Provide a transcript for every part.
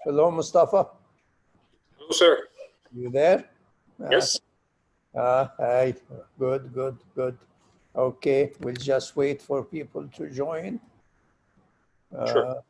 Hello, Mostafa. Hello, sir. You there? Yes. Hi. Good, good, good. Okay, we'll just wait for people to join. Sure.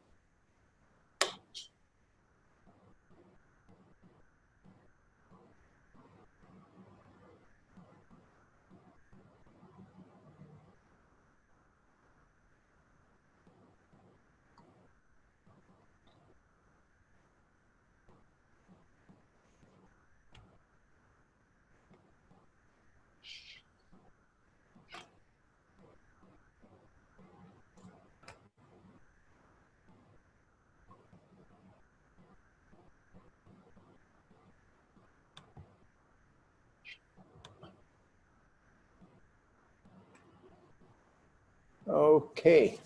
Okay.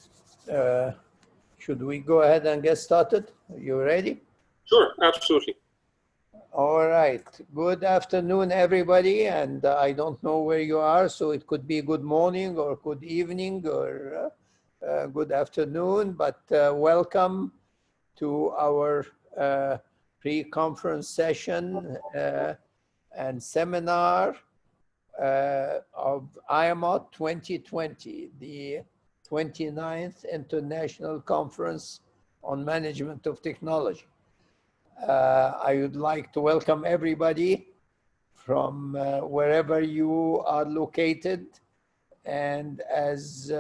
Should we go ahead and get started? Are you ready? Sure, absolutely. All right. Good afternoon, everybody. And I don't know where you are, so it could be good morning or good evening or good afternoon, but welcome to our pre-conference session and seminar of IAMOT 2020, the 29th International Conference on Management of Technology. I would like to welcome everybody from wherever you are located. And as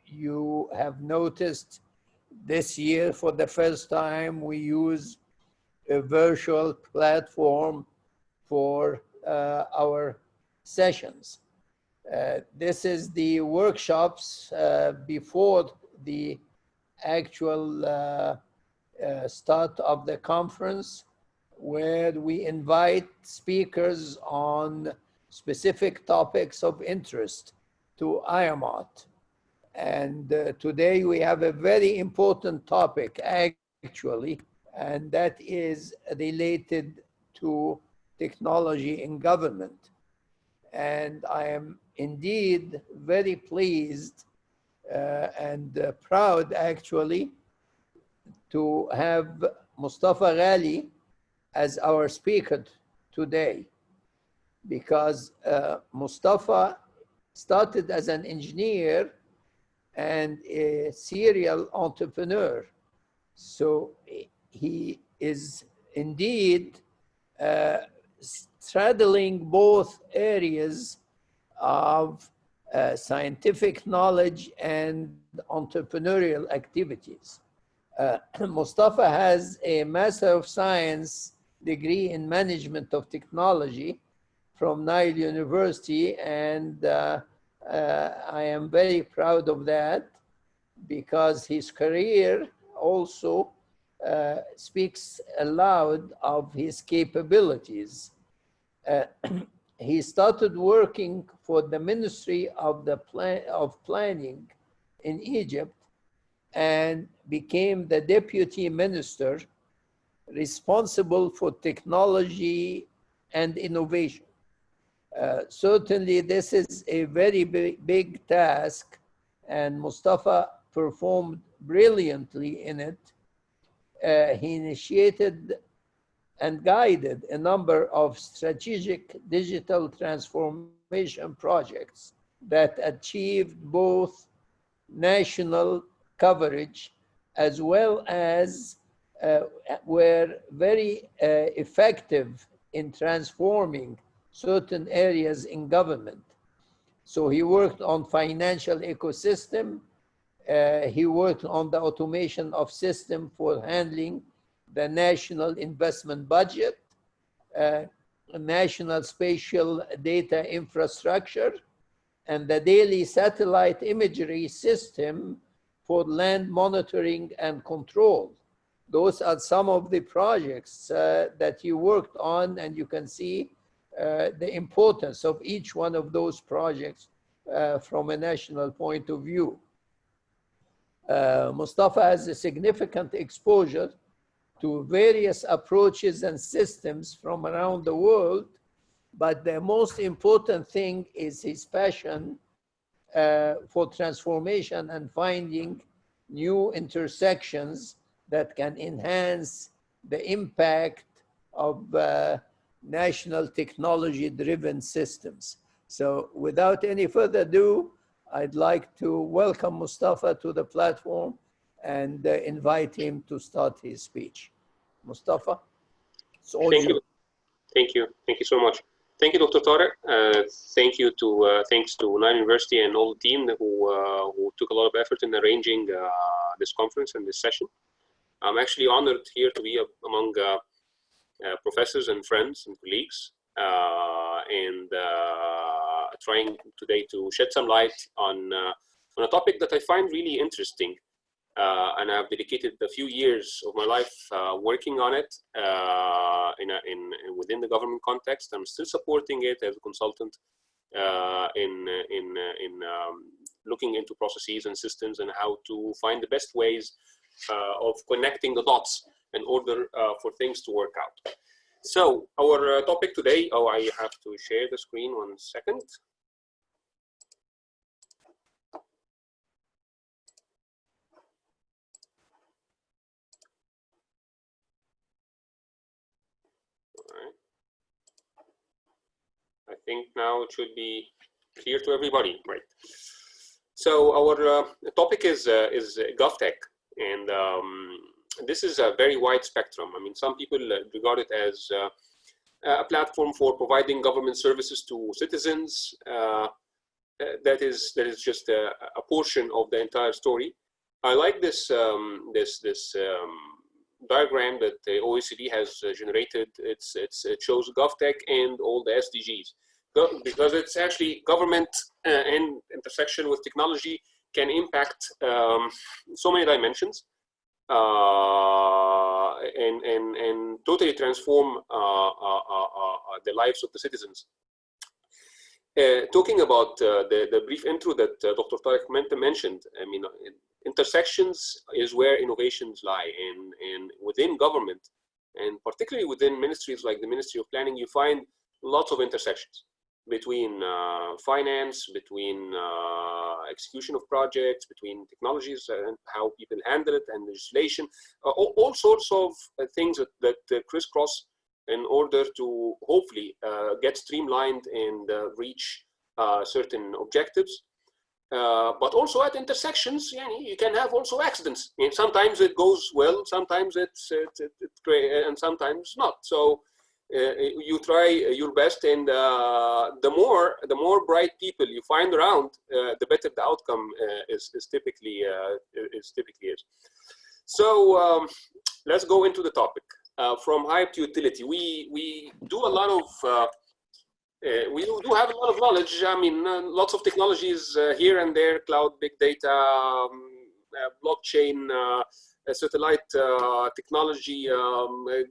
you have noticed, this year, for the first time, we use a virtual platform for our sessions. This is the workshops before the actual start of the conference, where we invite speakers on specific topics of interest to IAMOT. And today we have a very important topic, actually, and that is related to technology in government. And I am indeed very pleased and proud, actually, to have Mostafa Ghaly as our speaker today, because Mostafa started as an engineer and a serial entrepreneur. So he is indeed straddling both areas of scientific knowledge and entrepreneurial activities. Mostafa has a Master of Science degree in Management of Technology from Nile University, and I am very proud of that, because his career also speaks aloud of his capabilities. He started working for the Ministry of Planning in Egypt and became the deputy minister responsible for technology and innovation. Certainly, this is a very big task, and Mostafa performed brilliantly in it. He initiated and guided a number of strategic digital transformation projects that achieved both national coverage as well as were very effective in transforming certain areas in government. So he worked on financial ecosystem. He worked on the automation of system for handling the national investment budget, national spatial data infrastructure, and the daily satellite imagery system for land monitoring and control. Those are some of the projects that he worked on, and you can see the importance of each one of those projects from a national point of view. Mostafa has a significant exposure to various approaches and systems from around the world, but the most important thing is his passion for transformation and finding new intersections that can enhance the impact of national technology-driven systems. So without any further ado, I'd like to welcome Mostafa to the platform and invite him to start his speech. Mostafa, it's all Thank you. Thank you. Thank you so much. Thank you, Dr. Tariq. Thanks to Nile University and all the team who took a lot of effort in arranging this conference and this session. I'm actually honored here to be among professors and friends and colleagues, and trying today to shed some light on a topic that I find really interesting, and I've dedicated a few years of my life working on it within the government context. I'm still supporting it as a consultant in looking into processes and systems and how to find the best ways of connecting the dots in order for things to work out. So our topic today, I have to share the screen 1 second. All right. I think now it should be clear to everybody, right? So our topic is GovTech, and this is a very wide spectrum. I mean, some people regard it as a platform for providing government services to citizens. That is just a portion of the entire story. I like this diagram that the OECD has generated. It shows GovTech and all the SDGs, because it's actually government in intersection with technology can impact so many dimensions. And totally transform the lives of the citizens. Talking about the brief intro that Dr. Tariq mentioned, I mean, intersections is where innovations lie, and within government, and particularly within ministries like the Ministry of Planning, you find lots of intersections between finance, between execution of projects, between technologies and how people handle it, and legislation, all sorts of things that crisscross in order to hopefully get streamlined and reach certain objectives. But also at intersections, you can have also accidents. And sometimes it goes well, sometimes it's great, and sometimes not. So you try your best, and the more bright people you find around, the better the outcome is typically is. So let's go into the topic. From hype to utility, we do a lot of we do have a lot of knowledge. I mean, lots of technologies here and there: cloud, big data, blockchain, satellite technology,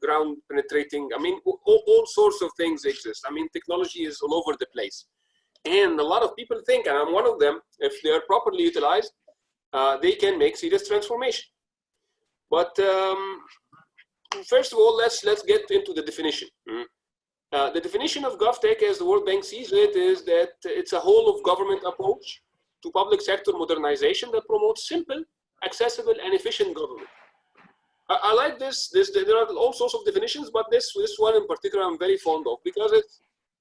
ground penetrating. I mean, all sorts of things exist. I mean, technology is all over the place. And a lot of people think, and I'm one of them, if they are properly utilized, they can make serious transformation. But first of all, let's get into the definition. The definition of GovTech, as the World Bank sees it, is that it's a whole of government approach to public sector modernization that promotes simple, accessible, and efficient government. I like this. There are all sorts of definitions, but this one in particular I'm very fond of, because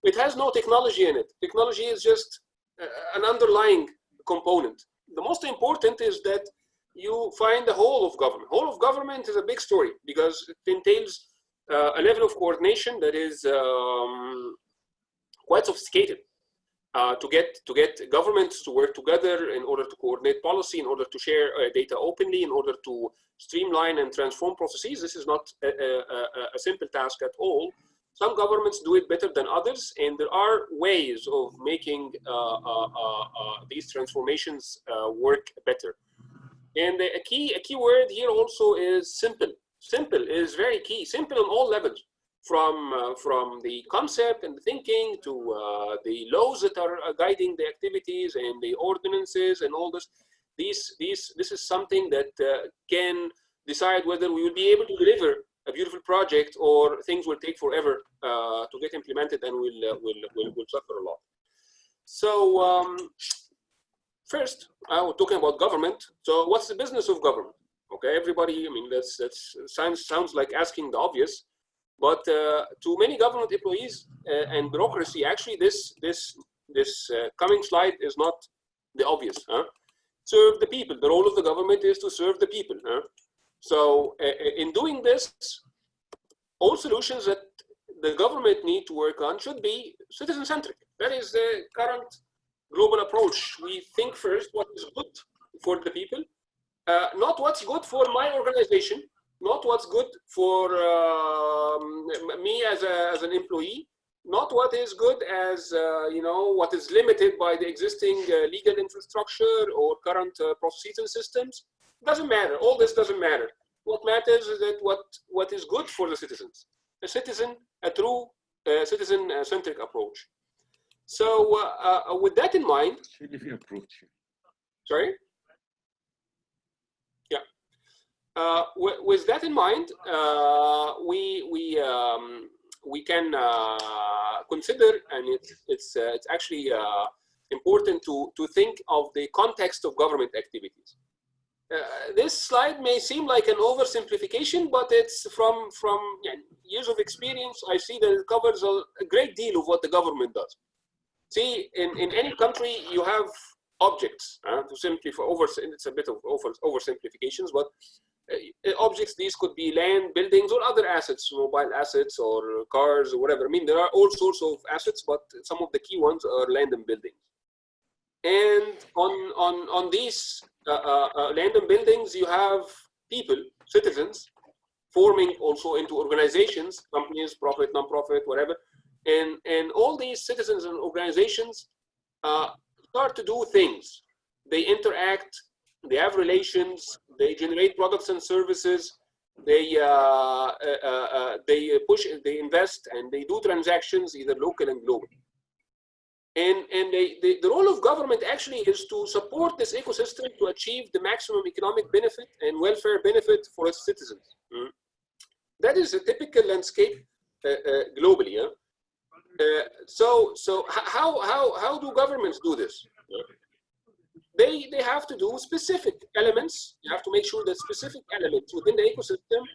it has no technology in it. Technology is just an underlying component. The most important is that you find the whole of government. Whole of government is a big story, because it entails a level of coordination that is quite sophisticated. To get governments to work together in order to coordinate policy, in order to share data openly, in order to streamline and transform processes. This is not a simple task at all. Some governments do it better than others, and there are ways of making these transformations work better. And a key word here also is simple. Simple is very key. Simple on all levels. From the concept and the thinking to the laws that are guiding the activities and the ordinances and all this. This is something that can decide whether we will be able to deliver a beautiful project, or things will take forever to get implemented, and we'll suffer a lot. So first, I was talking about government. So what's the business of government? Okay, everybody, I mean, that sounds like asking the obvious, but to many government employees and bureaucracy, actually, this coming slide is not the obvious. Serve the people. The role of the government is to serve the people. So in doing this, all solutions that the government need to work on should be citizen-centric. That is the current global approach. We think first what is good for the people, not what's good for my organization, not what's good for me as an employee, not what is good as what is limited by the existing legal infrastructure or current processes and systems. Doesn't matter. All this doesn't matter. What matters is that what is good for the citizens. A true citizen-centric approach. So with that in mind, sorry. Yeah. With that in mind, we can consider, and it's actually important to think of the context of government activities. This slide may seem like an oversimplification, but it's from years of experience. I see that it covers a great deal of what the government does. See, in any country, you have objects. To simplify, it's a bit of oversimplifications, but objects, these could be land, buildings, or other assets, mobile assets, or cars, or whatever. I mean, there are all sorts of assets, but some of the key ones are land and buildings. And on these land and buildings, you have people, citizens, forming also into organizations, companies, profit, non-profit, whatever. And all these citizens and organizations start to do things. They interact, they have relations, they generate products and services, they push, they invest, and they do transactions, either local and global. And the role of government actually is to support this ecosystem to achieve the maximum economic benefit and welfare benefit for its citizens. That is a typical landscape globally. So how do governments do this? They have to do specific elements. You have to make sure that specific elements within the ecosystem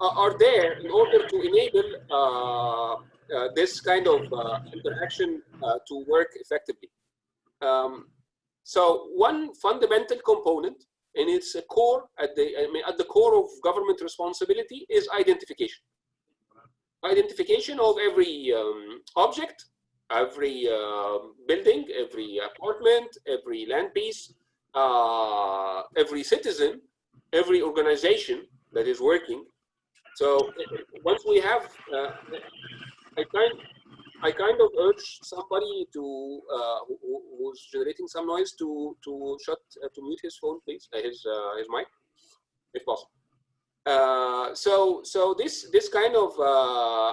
are there in order to enable this kind of interaction to work effectively. So one fundamental component, and it's a core at the core of government responsibility, is identification. Identification of every object, every building, every apartment, every land piece, every citizen, every organization that is working. So once we have, I kind of urge somebody to who's generating some noise to mute his phone, please, his mic, if possible. So this kind of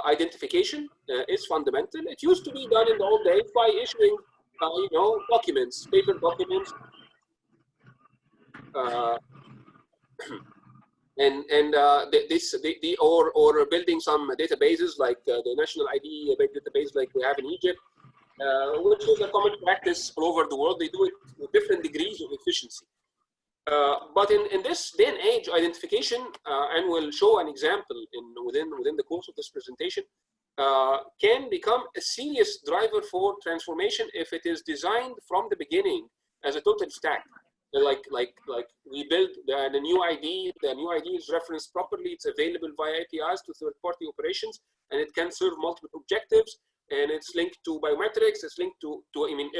identification is fundamental. It used to be done in the old days by issuing documents, paper documents, or building some databases like the national ID database like we have in Egypt, which is a common practice all over the world. They do it with different degrees of efficiency. But in this day and age, identification, and we'll show an example within the course of this presentation, can become a serious driver for transformation if it is designed from the beginning as a total stack. Like we build the new ID. The new ID is referenced properly. It's available via APIs to third-party operations, and it can serve multiple objectives. And it's linked to biometrics. It's linked to I mean,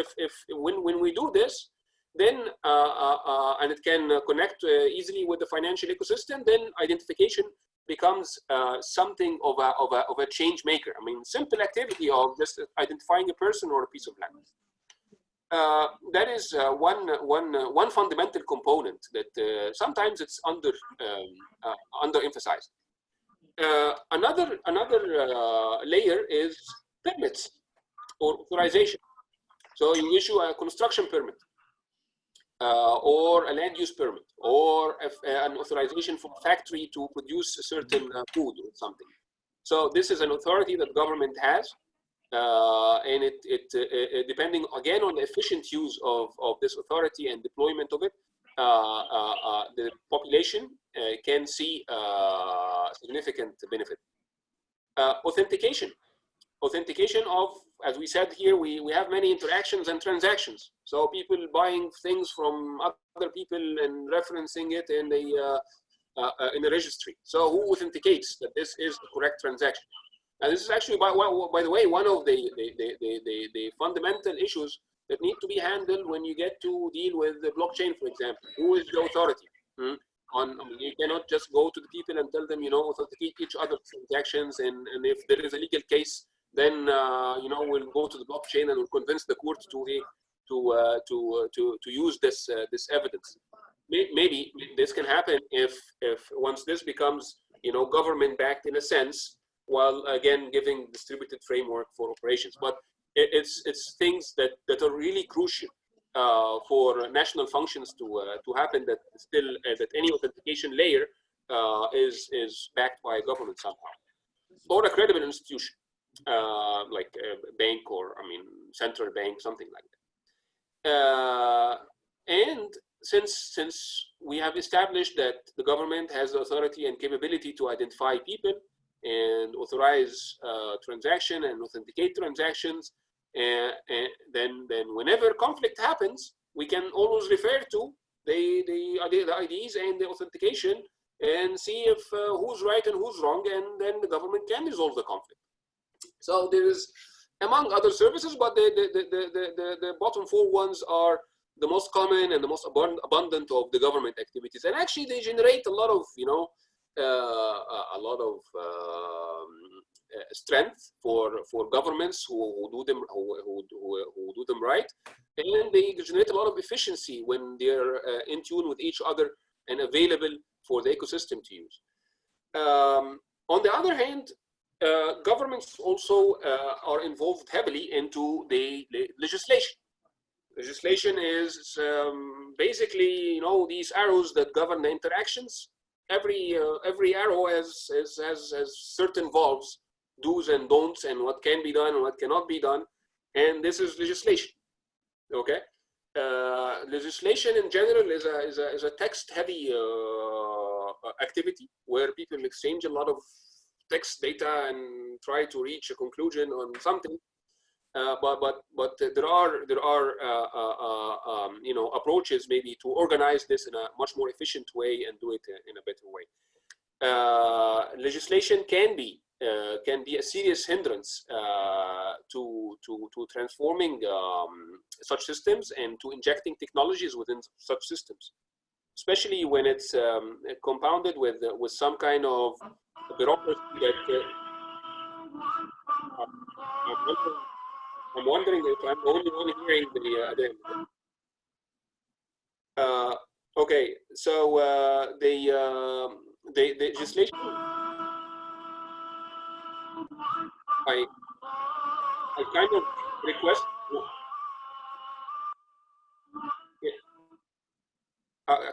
when we do this, then and it can connect easily with the financial ecosystem, then identification becomes something of a change maker. I mean, simple activity of just identifying a person or a piece of land. That is one fundamental component that sometimes it's underemphasized. Another layer is permits or authorization. So you issue a construction permit, or a land use permit, or an authorization for a factory to produce a certain food or something. So this is an authority that government has, and it depending again on the efficient use of this authority and deployment of it, the population can see significant benefit. Authentication of, as we said here, we have many interactions and transactions. So people buying things from other people and referencing it in the registry. So who authenticates that this is the correct transaction? And this is actually, by the way, one of the fundamental issues that need to be handled when you get to deal with the blockchain, for example. Who is the authority? I mean, you cannot just go to the people and tell them, authenticate each other's transactions, and if there is a legal case, then we'll go to the blockchain and we'll convince the court to use this evidence. Maybe this can happen if once this becomes government backed in a sense, while again giving distributed framework for operations. But it's things that are really crucial for national functions to happen, that still that any authentication layer is backed by a government somehow, or a credible institution like a bank, or central bank, something like that. And since we have established that the government has the authority and capability to identify people and authorize transaction and authenticate transactions, and then whenever conflict happens, we can always refer to the IDs and the authentication and see if who's right and who's wrong, and then the government can resolve the conflict. So there is, among other services, but the bottom four ones are the most common and the most abundant of the government activities, and actually they generate a lot of strength for governments who do them right, and they generate a lot of efficiency when they're in tune with each other and available for the ecosystem to use. On the other hand, governments also are involved heavily into the legislation. Legislation is basically these arrows that govern the interactions. Every arrow has certain valves, do's and don'ts, and what can be done and what cannot be done, and this is legislation. Okay, legislation in general is a text-heavy activity where people exchange a lot of text data and try to reach a conclusion on something. But there are approaches maybe to organize this in a much more efficient way and do it in a better way. Legislation can be a serious hindrance to transforming such systems and to injecting technologies within such systems, especially when it's compounded with some kind of bureaucracy that I'm wondering if I'm the only one hearing the okay, so the legislation, I kind of request.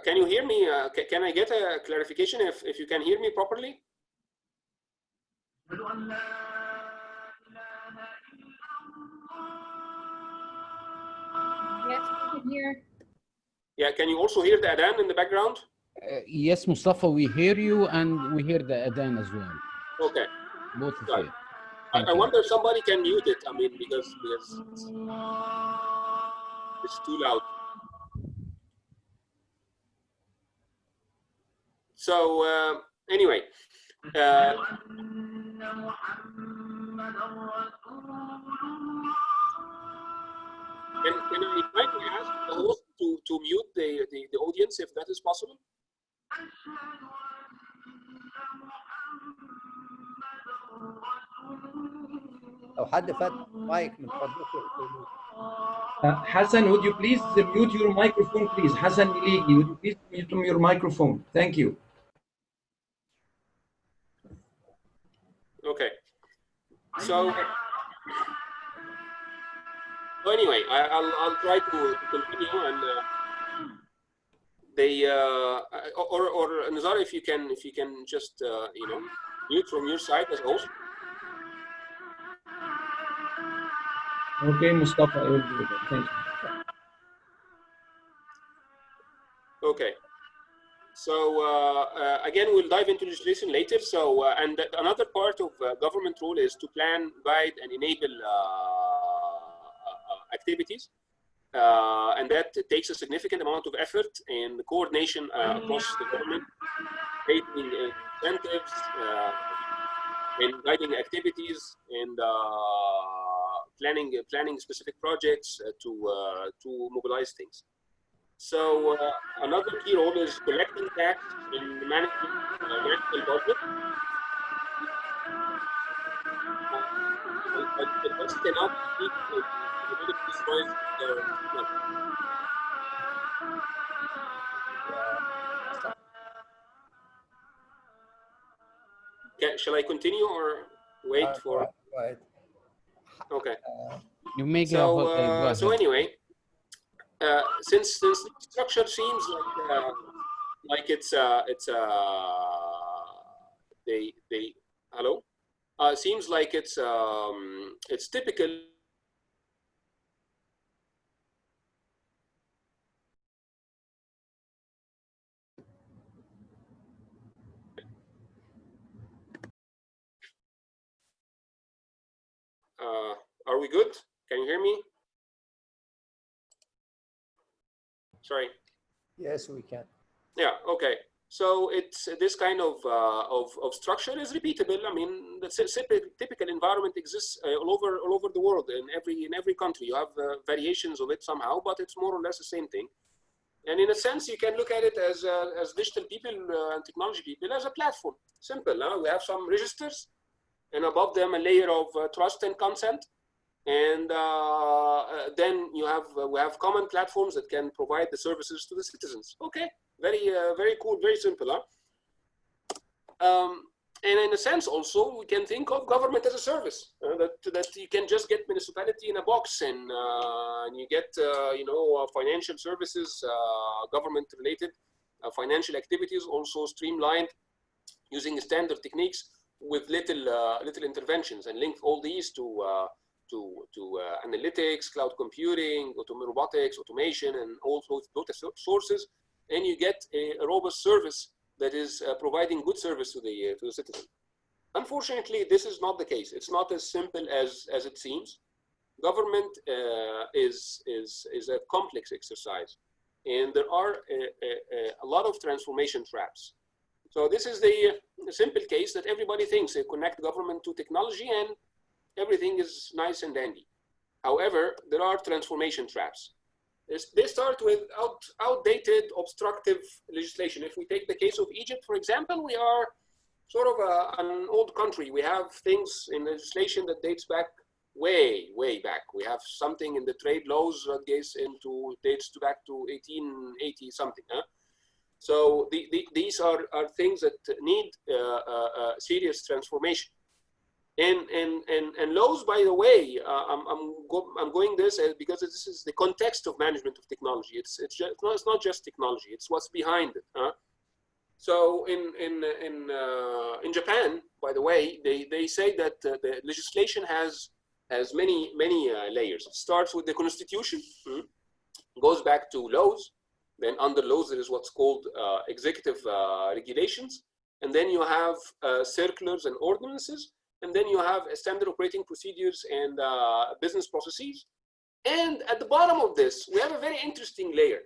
Can you hear me? Can I get a clarification if you can hear me properly? Yes, we can hear. Yeah, can you also hear the adhan in the background? Yes, Mustafa, we hear you and we hear the adhan as well. Okay. Both of you. I wonder if somebody can mute it. I mean, because it's too loud. So anyway. Can I try to ask the host to mute the audience if that is possible? لو حد فتح مايك من فضلكم. Hassan, would you please mute your microphone, please? Hassan Miligi, would you please mute your microphone? Thank you. Okay. So anyway, I'll try to continue, and or Nazar, if you can just mute from your side as host. Okay, Mustafa, I will do that. Thank you. Okay. So again, we'll dive into legislation later. So and another part of government role is to plan, guide, and enable activities, and that takes a significant amount of effort and coordination across the government, creating incentives, and guiding activities, and planning specific projects to mobilize things. So another key role is collecting tax and managing national budget. I just cannot speak to destroy shall I continue or wait for? Right. Okay. You may So go ahead. so anyway, since the structure seems like it's hello, seems like it's typical. Are we good? Can you hear me? Sorry. Yes, we can. Yeah. Okay. So it's this kind of structure is repeatable. I mean, the typical environment exists all over the world. In every country, you have variations of it somehow, but it's more or less the same thing. And in a sense, you can look at it as digital people and technology people as a platform. Simple. We have some registers, and above them a layer of trust and consent. And then we have common platforms that can provide the services to the citizens. Okay, very cool, very simple, huh? And in a sense, also we can think of government as a service. That you can just get municipality in a box, and you get financial services, government related financial activities, also streamlined using standard techniques with little interventions, and link all these to analytics, cloud computing, robotics, automation, and all those data sources, and you get a robust service that is providing good service to the citizen. Unfortunately, this is not the case. It's not as simple as it seems. Government is a complex exercise, and there are a lot of transformation traps. So this is the simple case that everybody thinks they connect government to technology and everything is nice and dandy. However, there are transformation traps. They start with outdated, obstructive legislation. If we take the case of Egypt, for example, we are sort of an old country. We have things in legislation that dates back way back. We have something in the trade laws that dates back to 1880 something. Huh? So these are things that need serious transformation. And laws, by the way, I'm going this because this is the context of management of technology. It's not just technology. It's what's behind it. Huh? So in Japan, by the way, they say that the legislation has many layers. It starts with the constitution, goes back to laws. Then under laws there is what's called executive regulations, and then you have circulars and ordinances. And then you have standard operating procedures and business processes. And at the bottom of this, we have a very interesting layer.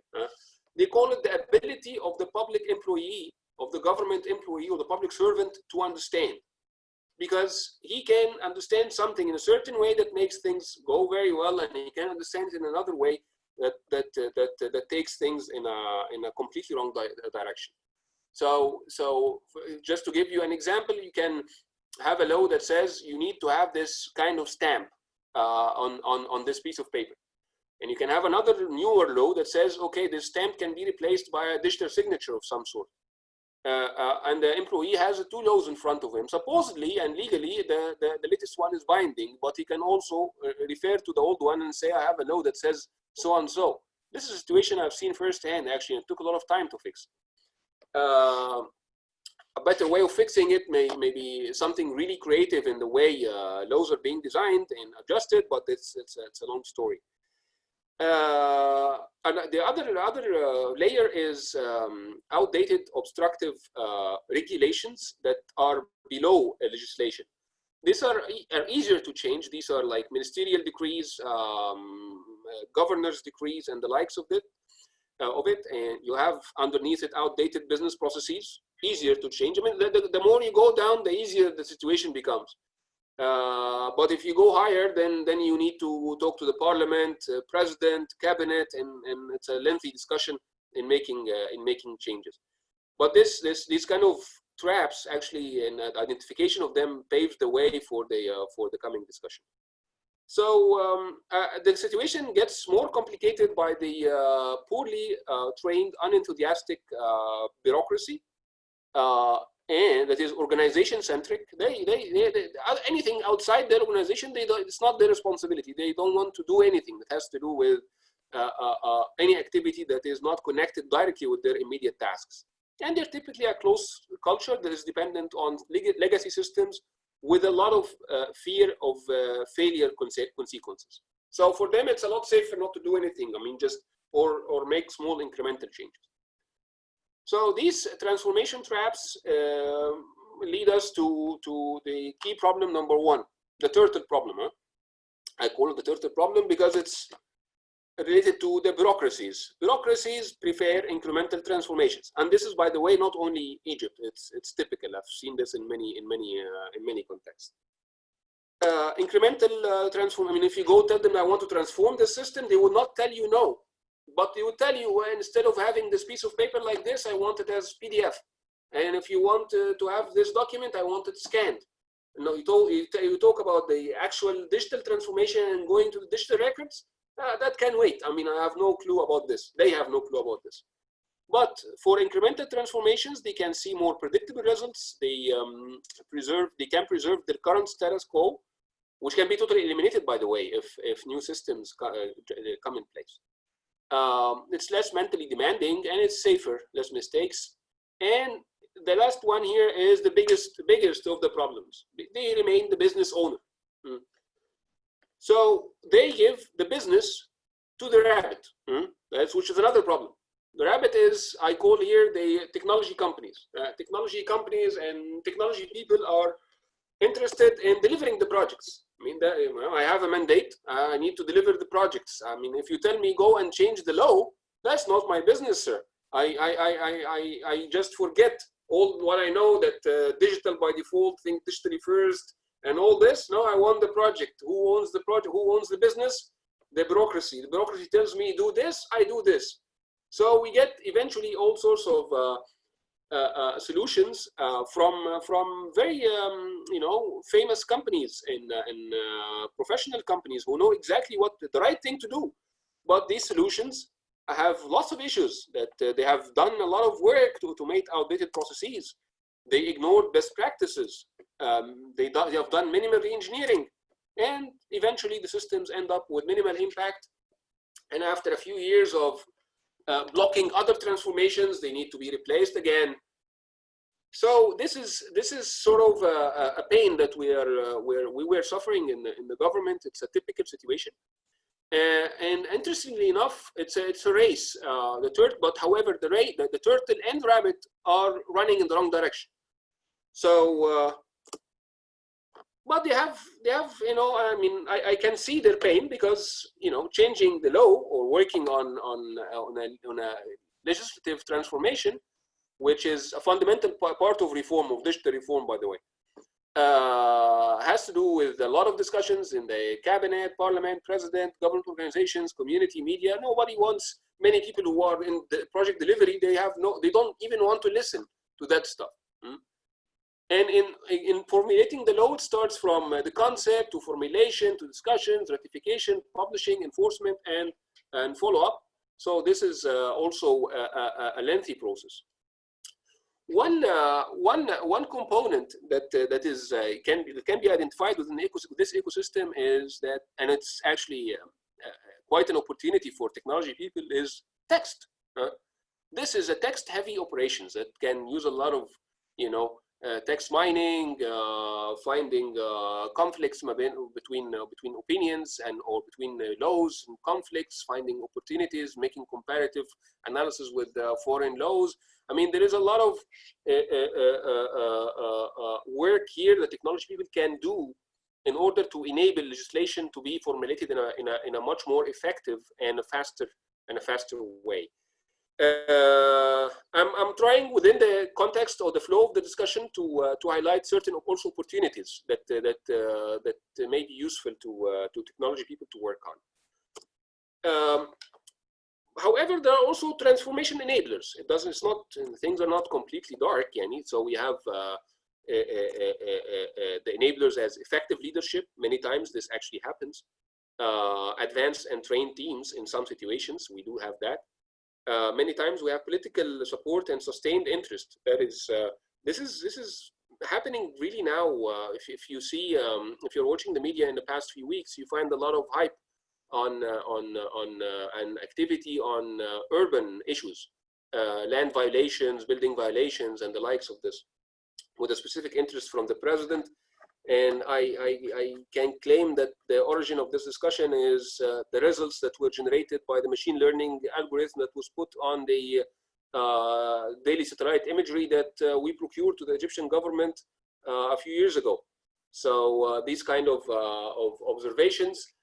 They call it the ability of the public employee, of the government employee, or the public servant to understand. Because he can understand something in a certain way that makes things go very well, and he can understand it in another way that takes things in a completely wrong direction. So just to give you an example, you can have a law that says you need to have this kind of stamp on this piece of paper. And you can have another newer law that says, okay, this stamp can be replaced by a digital signature of some sort. And the employee has two laws in front of him. Supposedly and legally, the latest one is binding, but he can also refer to the old one and say, I have a law that says so and so. This is a situation I've seen firsthand, actually. It took a lot of time to fix. A better way of fixing it may be something really creative in the way laws are being designed and adjusted, but it's a long story. the other layer is outdated, obstructive regulations that are below legislation. These are easier to change. These are like ministerial decrees, governor's decrees, and the likes of it. And you have underneath it outdated business processes, easier to change. I mean, the more you go down, the easier the situation becomes. But if you go higher, then you need to talk to the parliament, president, cabinet, and it's a lengthy discussion in making changes. But these kind of traps actually, and identification of them paves the way for the coming discussion. So the situation gets more complicated by the poorly trained, unenthusiastic bureaucracy, and that is organization centric. Anything outside their organization, it's not their responsibility. They don't want to do anything that has to do with any activity that is not connected directly with their immediate tasks. And they're typically a close culture that is dependent on legacy systems with a lot of fear of failure consequences. So for them, it's a lot safer not to do anything. I mean, just or make small incremental changes. So these transformation traps lead us to the key problem number one, the turtle problem. I call it the turtle problem because it's related to the bureaucracies. Bureaucracies prefer incremental transformations, and this is, by the way, not only Egypt. It's typical. I've seen this in many contexts. Incremental transform. I mean, if you go tell them I want to transform the system, they will not tell you no, but they will tell you, well, instead of having this piece of paper like this, I want it as PDF, and if you want to have this document, I want it scanned. No, you talk about the actual digital transformation and going to the digital records. That can wait. I mean, I have no clue about this. They have no clue about this. But for incremental transformations, they can see more predictable results. They can preserve their current status quo, which can be totally eliminated, by the way, if new systems come in place. It's less mentally demanding and it's safer, less mistakes. And the last one here is the biggest of the problems. They remain the business owner. So they give the business to the rabbit, which is another problem. The rabbit is, I call here the technology companies. Technology companies and technology people are interested in delivering the projects. I mean, I have a mandate. I need to deliver the projects. I mean, if you tell me go and change the law, that's not my business, sir. I just forget all what I know that digital by default, think digitally first, and all this. No, I want the project. Who owns the project? Who owns the business? The bureaucracy. The bureaucracy tells me do this, I do this. So we get eventually all sorts of solutions from very famous companies and professional companies who know exactly what the right thing to do. But these solutions have lots of issues that they have done a lot of work to automate outdated processes. They ignored best practices. They have done minimal re-engineering, and eventually the systems end up with minimal impact. And after a few years of blocking other transformations, they need to be replaced again. So this is sort of a pain that we were suffering in the government. It's a typical situation. And interestingly enough, it's a race. But however, the turtle and rabbit are running in the wrong direction. So, but they have, I mean, I can see their pain because, changing the law or working on a legislative transformation, which is a fundamental part of reform, of digital reform, by the way, has to do with a lot of discussions in the cabinet, parliament, president, government organizations, community, media. Nobody wants, many people who are in the project delivery, they don't even want to listen to that stuff. And in formulating the law, it starts from the concept to formulation to discussions, ratification, publishing, enforcement, and follow-up. So this is also a lengthy process. One component that can be identified within this ecosystem is that, and it's actually quite an opportunity for technology people, is text. This is a text-heavy operations that can use a lot of text mining, finding conflicts between opinions or between laws and conflicts, finding opportunities, making comparative analysis with foreign laws. I mean, there is a lot of work here that technology people can do in order to enable legislation to be formulated in a much more effective and a faster way. I'm trying within the context or the flow of the discussion to highlight certain also opportunities that may be useful to technology people to work on. However, there are also transformation enablers. It's not, things are not completely dark, yani. So we have the enablers as effective leadership. Many times this actually happens. Advanced and trained teams in some situations, we do have that. Many times we have political support and sustained interest. That is, this is happening really now. If you see, if you're watching the media in the past few weeks, you find a lot of hype on an activity on urban issues, land violations, building violations, and the likes of this, with a specific interest from the president. And I can claim that the origin of this discussion is the results that were generated by the machine learning algorithm that was put on the daily satellite imagery that we procured to the Egyptian government a few years ago. So these kind of observations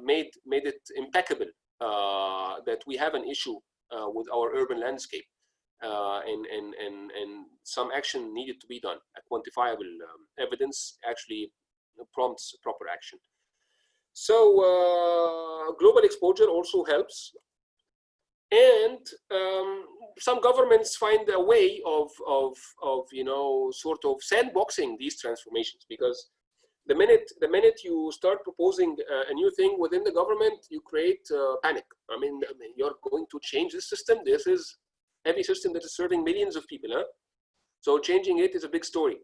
made it impeccable that we have an issue with our urban landscape. And some action needed to be done. A quantifiable evidence actually prompts proper action. So global exposure also helps. And some governments find a way of sort of sandboxing these transformations, because the minute you start proposing a new thing within the government, you create panic. I mean, you're going to change this system. This is heavy system that is serving millions of people, huh? So changing it is a big story.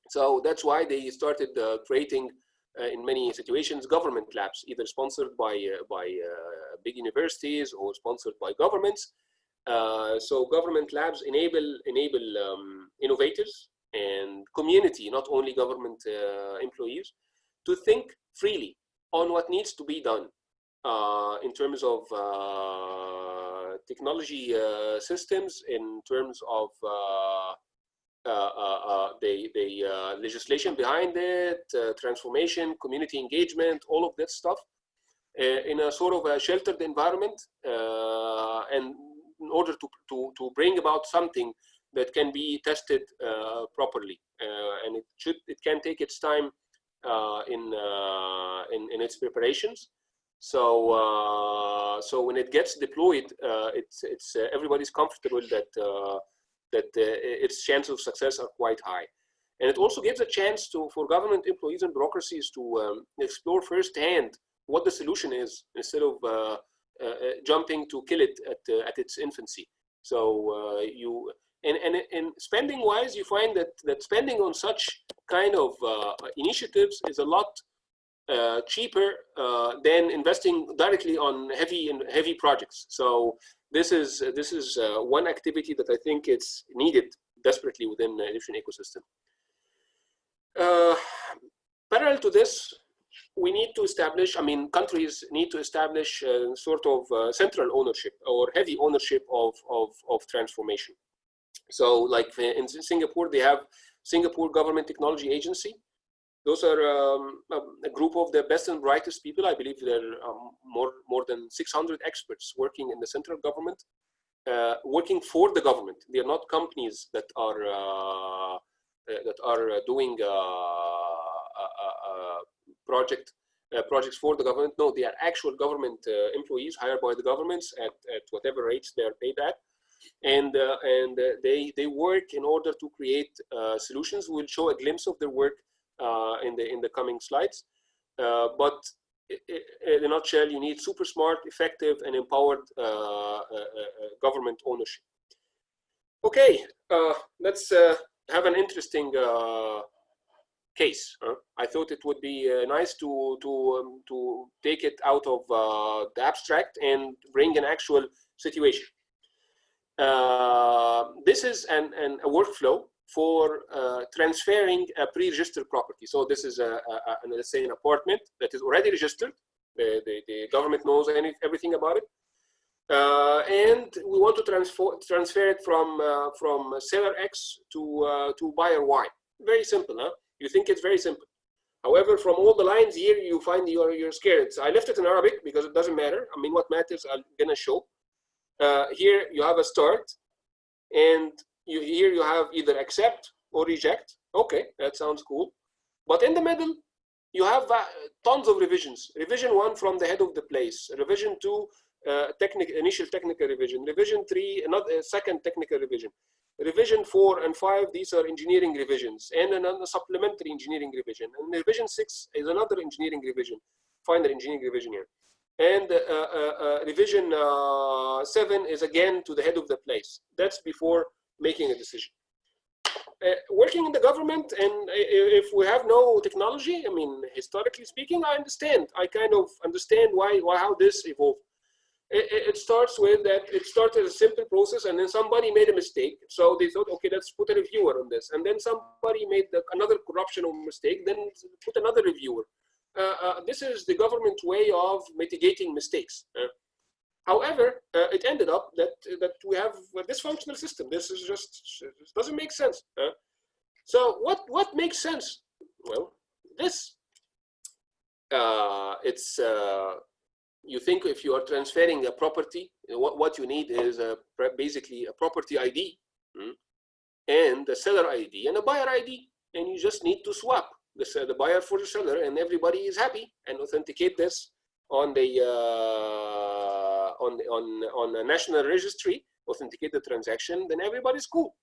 So that's why they started creating, in many situations, government labs, either sponsored by big universities or sponsored by governments. So government labs enable innovators and community, not only government employees, to think freely on what needs to be done in terms of technology systems, in terms of the legislation behind it, transformation, community engagement, all of that stuff, in a sort of a sheltered environment, and in order to bring about something that can be tested properly, and it can take its time in its preparations. So so when it gets deployed, it's everybody's comfortable that its chances of success are quite high. And it also gives a chance for government employees and bureaucracies to explore firsthand what the solution is, instead of jumping to kill it at its infancy. So and spending wise, you find that spending on such kind of initiatives is a lot cheaper than investing directly on heavy projects. So this is one activity that I think it's needed desperately within the Egyptian ecosystem. Parallel to this, we need to establish, countries need to establish sort of central ownership or heavy ownership of transformation. So like in Singapore, they have Singapore Government Technology Agency. Those are a group of the best and brightest people. I believe there are more than 600 experts working in the central government, working for the government. They are not companies that are doing projects for the government. No, they are actual government employees hired by the governments at whatever rates they are paid at, and they work in order to create solutions. We'll show a glimpse of their work in the coming slides, but in a nutshell, you need super smart, effective, and empowered government ownership. Okay, let's have an interesting case. I thought it would be nice to take it out of the abstract and bring an actual situation. this is a workflow for transferring a pre-registered property. So this is let's say an apartment that is already registered. The government knows everything about it. And we want to transfer it from seller X to buyer Y. Very simple, huh? You think it's very simple. However, from all the lines here, you find you're scared. So I left it in Arabic because it doesn't matter. I mean, what matters, I'm gonna show. Here you have a start, and here you have either accept or reject. Okay, that sounds cool. But in the middle, you have tons of revisions. Revision 1 from the head of the place. Revision 2, initial technical revision. Revision 3, another second technical revision. Revision 4 and 5, these are engineering revisions, and another supplementary engineering revision. And revision 6 is another engineering revision, final engineering revision here. And revision 7 is again to the head of the place. That's before making a decision. Working in the government, and if we have no technology, I mean, historically speaking, I understand. I kind of understand how this evolved. It starts with that it started as a simple process, and then somebody made a mistake. So they thought, okay, let's put a reviewer on this. And then somebody made another corruption or mistake, then put another reviewer. This is the government way of mitigating mistakes. However, it ended up that we have a dysfunctional system. This is just, it doesn't make sense. So what makes sense? Well, this, you think if you are transferring a property, what you need is basically a property ID and a seller ID and a buyer ID, and you just need to swap the buyer for the seller, and everybody is happy, and authenticate this on the on a national registry, authenticate the transaction, then everybody's cool.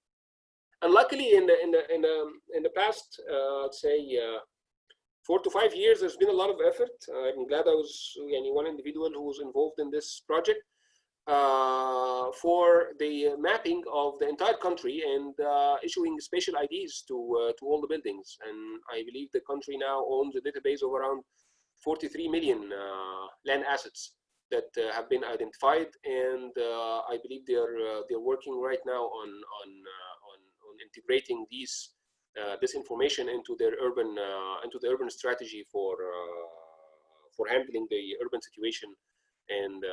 And luckily, in the past, let's say 4 to 5 years, there's been a lot of effort. I'm glad I was one individual who was involved in this project for the mapping of the entire country and issuing spatial IDs to all the buildings. And I believe the country now owns a database of around 43 million land assets that have been identified, and I believe they're working right now on integrating this information into their urban strategy for handling the urban situation and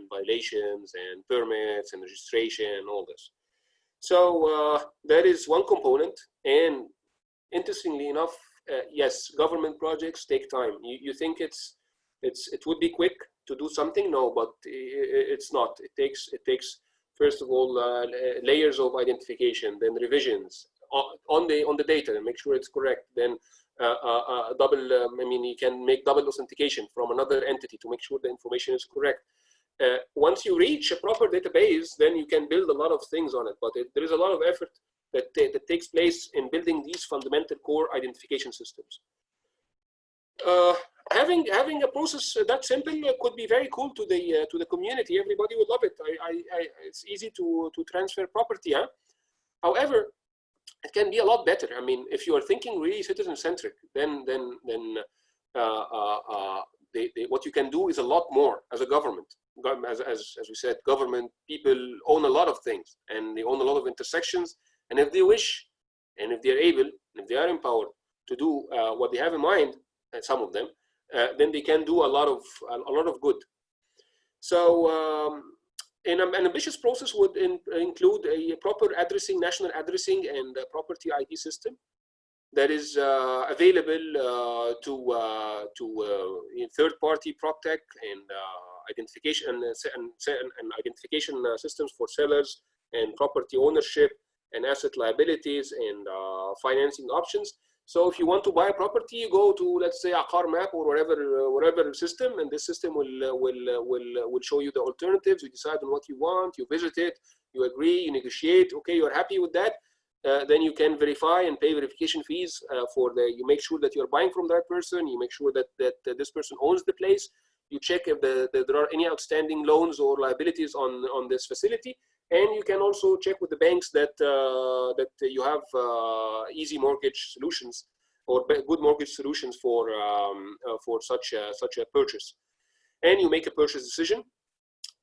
violations and permits and registration and all this. So that is one component, and interestingly enough, yes, government projects take time. You think it would be quick to do something? No, but it's not. It takes first of all layers of identification, then revisions on the data and make sure it's correct. Then you can make double authentication from another entity to make sure the information is correct. Once you reach a proper database, then you can build a lot of things on it. But there is a lot of effort that takes place in building these fundamental core identification systems. Having a process that simple could be very cool to the community. Everybody would love it. It's easy to transfer property. Huh? However, it can be a lot better. I mean, if you are thinking really citizen-centric, then what you can do is a lot more as a government. As we said, government people own a lot of things, and they own a lot of intersections. And if they wish, and if they are able, and if they are empowered to do what they have in mind, and some of them, then they can do a lot of good. So an ambitious process would include a proper national addressing and property ID system that is available to third-party PropTech and identification and identification systems for sellers and property ownership and asset liabilities and financing options. So if you want to buy a property, you go to, let's say, Aqar Map or whatever system, and this system will show you the alternatives. You decide on what you want, you visit it, you agree, you negotiate. Okay, you're happy with that. Then you can verify and pay verification fees you make sure that you're buying from that person. You make sure that this person owns the place. You check if there are any outstanding loans or liabilities on this facility. And you can also check with the banks that you have easy mortgage solutions or good mortgage solutions for such a purchase. And you make a purchase decision.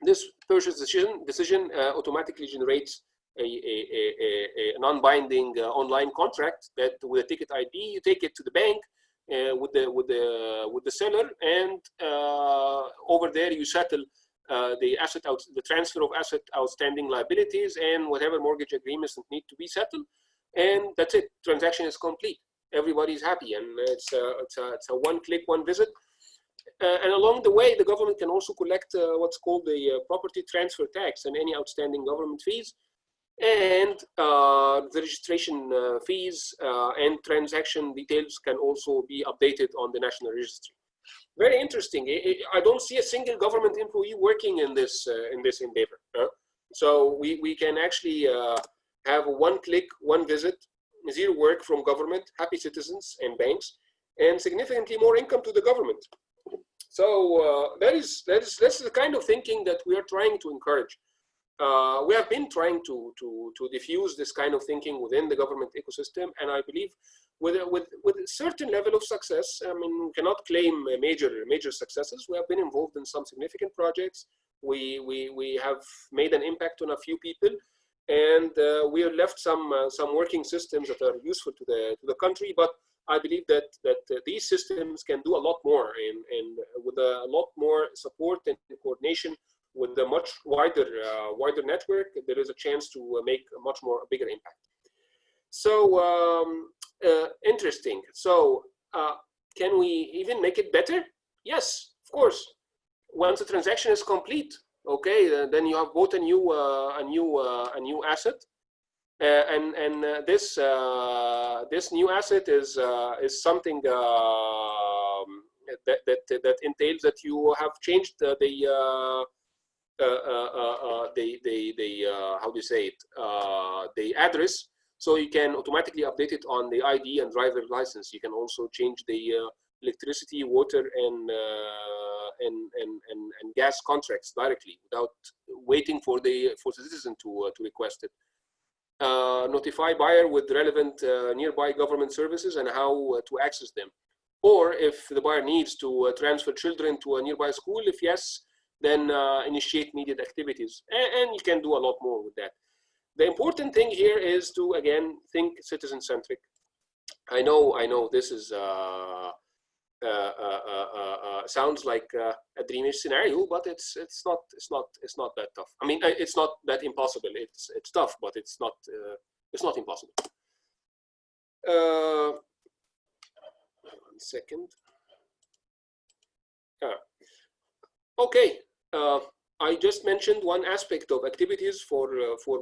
this purchase decision automatically generates a non-binding online contract that with a ticket ID, you take it to the bank with the seller, and over there you settle the transfer of asset outstanding liabilities and whatever mortgage agreements that need to be settled, and that's it. Transaction is complete. Everybody's happy, and it's a one-click, one visit. And along the way, the government can also collect what's called the property transfer tax and any outstanding government fees, and the registration fees and transaction details can also be updated on the National Registry. Very interesting. I don't see a single government employee working in this endeavor. So we can actually have a one-click, one visit, zero work from government, happy citizens and banks, and significantly more income to the government. So that is the kind of thinking that we are trying to encourage. We have been trying to diffuse this kind of thinking within the government ecosystem, and I believe with a certain level of success. I mean, we cannot claim major successes. We have been involved in some significant projects. We have made an impact on a few people, and we have left some working systems that are useful to the country. But I believe that these systems can do a lot more, and with a lot more support and coordination with a much wider network, there is a chance to make a bigger impact. So interesting. So can we even make it better? Yes, of course. Once the transaction is complete, okay, then you have bought a new asset, and this new asset is something that entails that you have changed how do you say it, the address, so you can automatically update it on the ID and driver license. You can also change the electricity, water, and gas contracts directly without waiting for the citizen to request it. Notify buyer with relevant nearby government services and how to access them. Or if the buyer needs to transfer children to a nearby school, if yes, then initiate immediate activities. And you can do a lot more with that. The important thing here is to, again, think citizen-centric. I know this is sounds like a dreamish scenario, but it's not that tough. I mean, it's not that impossible. It's tough, but it's not impossible. 1 second. Okay. I just mentioned one aspect of activities for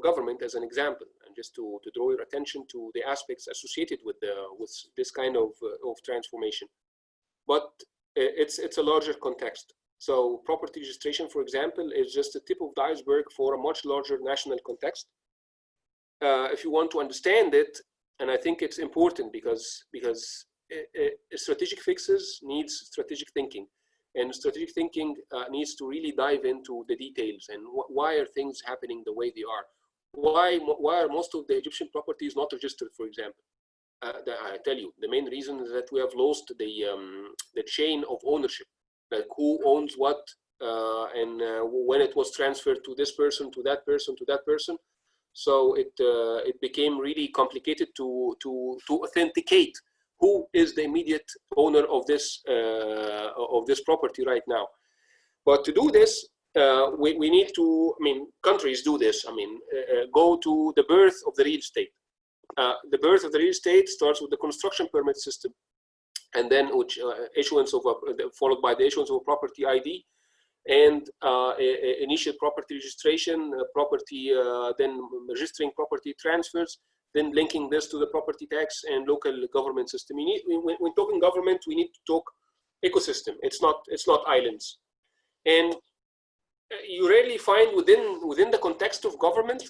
government as an example, and just to draw your attention to the aspects associated with this kind of transformation. But it's a larger context. So property registration, for example, is just the tip of the iceberg for a much larger national context. If you want to understand it, and I think it's important because strategic fixes needs strategic thinking. And strategic thinking needs to really dive into the details and why are things happening the way they are. Why are most of the Egyptian properties not registered, for example? I tell you, the main reason is that we have lost the chain of ownership, like who owns what, and when it was transferred to this person, to that person, to that person. So it became really complicated to authenticate who is the immediate owner of this property right now. But to do this, we need to, I mean, countries do this. I mean, go to the birth of the real estate. The birth of the real estate starts with the construction permit system, and then which issuance of followed by the issuance of a property ID, and initial property registration, then registering property transfers, then linking this to the property tax and local government system. When talking government, we need to talk ecosystem. It's not islands, and you rarely find within the context of government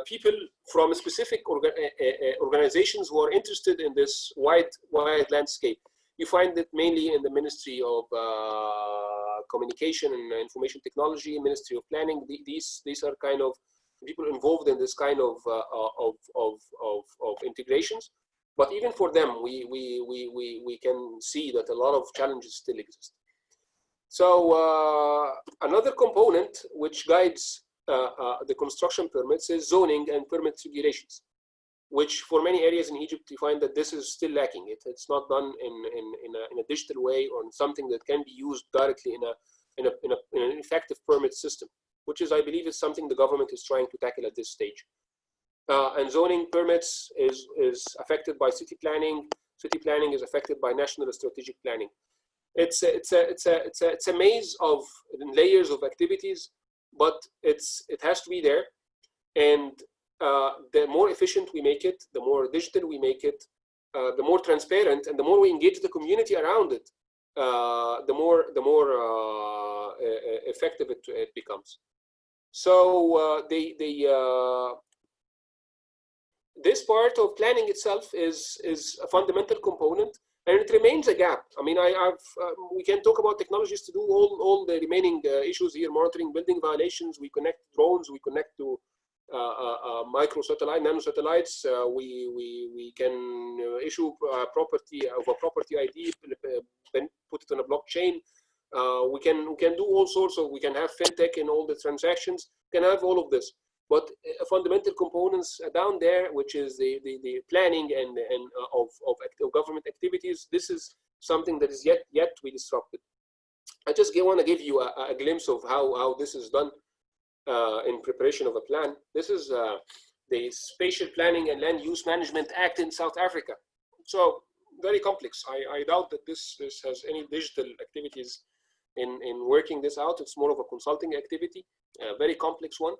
people from specific organizations who are interested in this wide landscape. You find it mainly in the Ministry of Communication and Information Technology, Ministry of Planning. These are kind of people involved in this kind of integrations. But even for them, we can see that a lot of challenges still exist. So another component which guides the construction permits is zoning and permit regulations, which for many areas in Egypt, you find that this is still lacking. It's not done in a digital way or in something that can be used directly in an effective permit system, which is, I believe, is something the government is trying to tackle at this stage. And zoning permits is affected by city planning. City planning is affected by national strategic planning. It's a maze of layers of activities, but it has to be there. And the more efficient we make it, the more digital we make it, the more transparent, and the more we engage the community around it, the more effective it becomes. So this part of planning itself is a fundamental component, and it remains a gap. I mean, we can talk about technologies to do all the remaining issues here: monitoring building violations. We connect drones. We connect to micro satellite, nano satellites. We can issue property ID, then put it on a blockchain. We can do all sorts of. We can have fintech in all the transactions. We can have all of this. But fundamental components down there, which is the planning and of government activities, this is something that is yet to be disrupted. I just want to give you a glimpse of how this is done in preparation of a plan. This is the Spatial Planning and Land Use Management Act in South Africa. So very complex. I doubt that this has any digital activities in working this out. It's more of a consulting activity, a very complex one.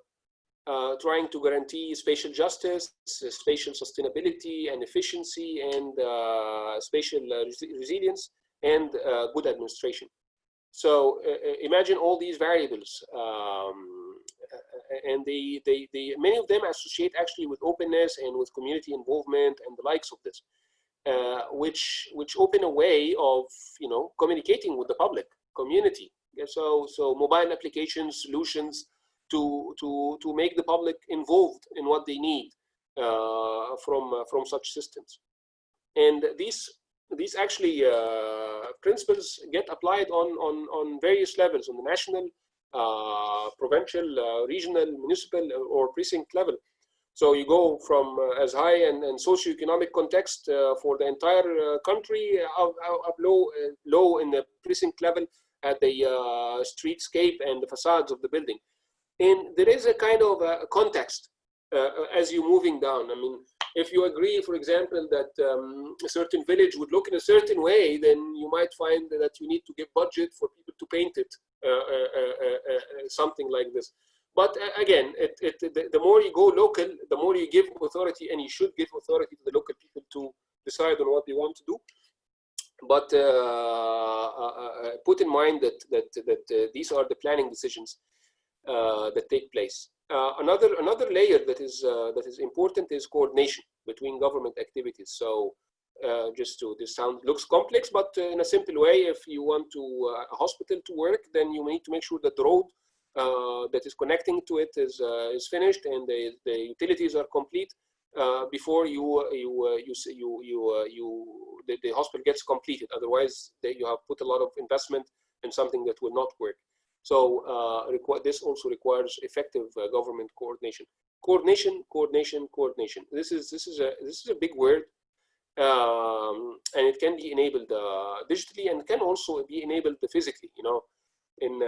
Trying to guarantee spatial justice, spatial sustainability and efficiency, and spatial resilience, and good administration. So imagine all these variables, and many of them associate actually with openness and with community involvement and the likes of this, which open a way of communicating with the public community. So mobile application solutions to make the public involved in what they need from such systems. And these actually principles get applied on various levels, on the national, provincial, regional, municipal, or precinct level. So you go from as high and socioeconomic context for the entire country, up low in the precinct level at the streetscape and the facades of the building. And there is a kind of a context as you're moving down. I mean, if you agree, for example, that a certain village would look in a certain way, then you might find that you need to give budget for people to paint it, something like this. But again, the more you go local, the more you give authority, and you should give authority to the local people to decide on what they want to do. But put in mind that these are the planning decisions that take place. Another layer that is important is coordination between government activities. So this looks complex, but in a simple way, if you want a hospital to work, then you need to make sure that the road that is connecting to it is finished and the utilities are complete before the hospital gets completed. Otherwise, you have put a lot of investment in something that will not work. So this also requires effective government coordination. Coordination. This is a big word, and it can be enabled digitally, and can also be enabled physically. In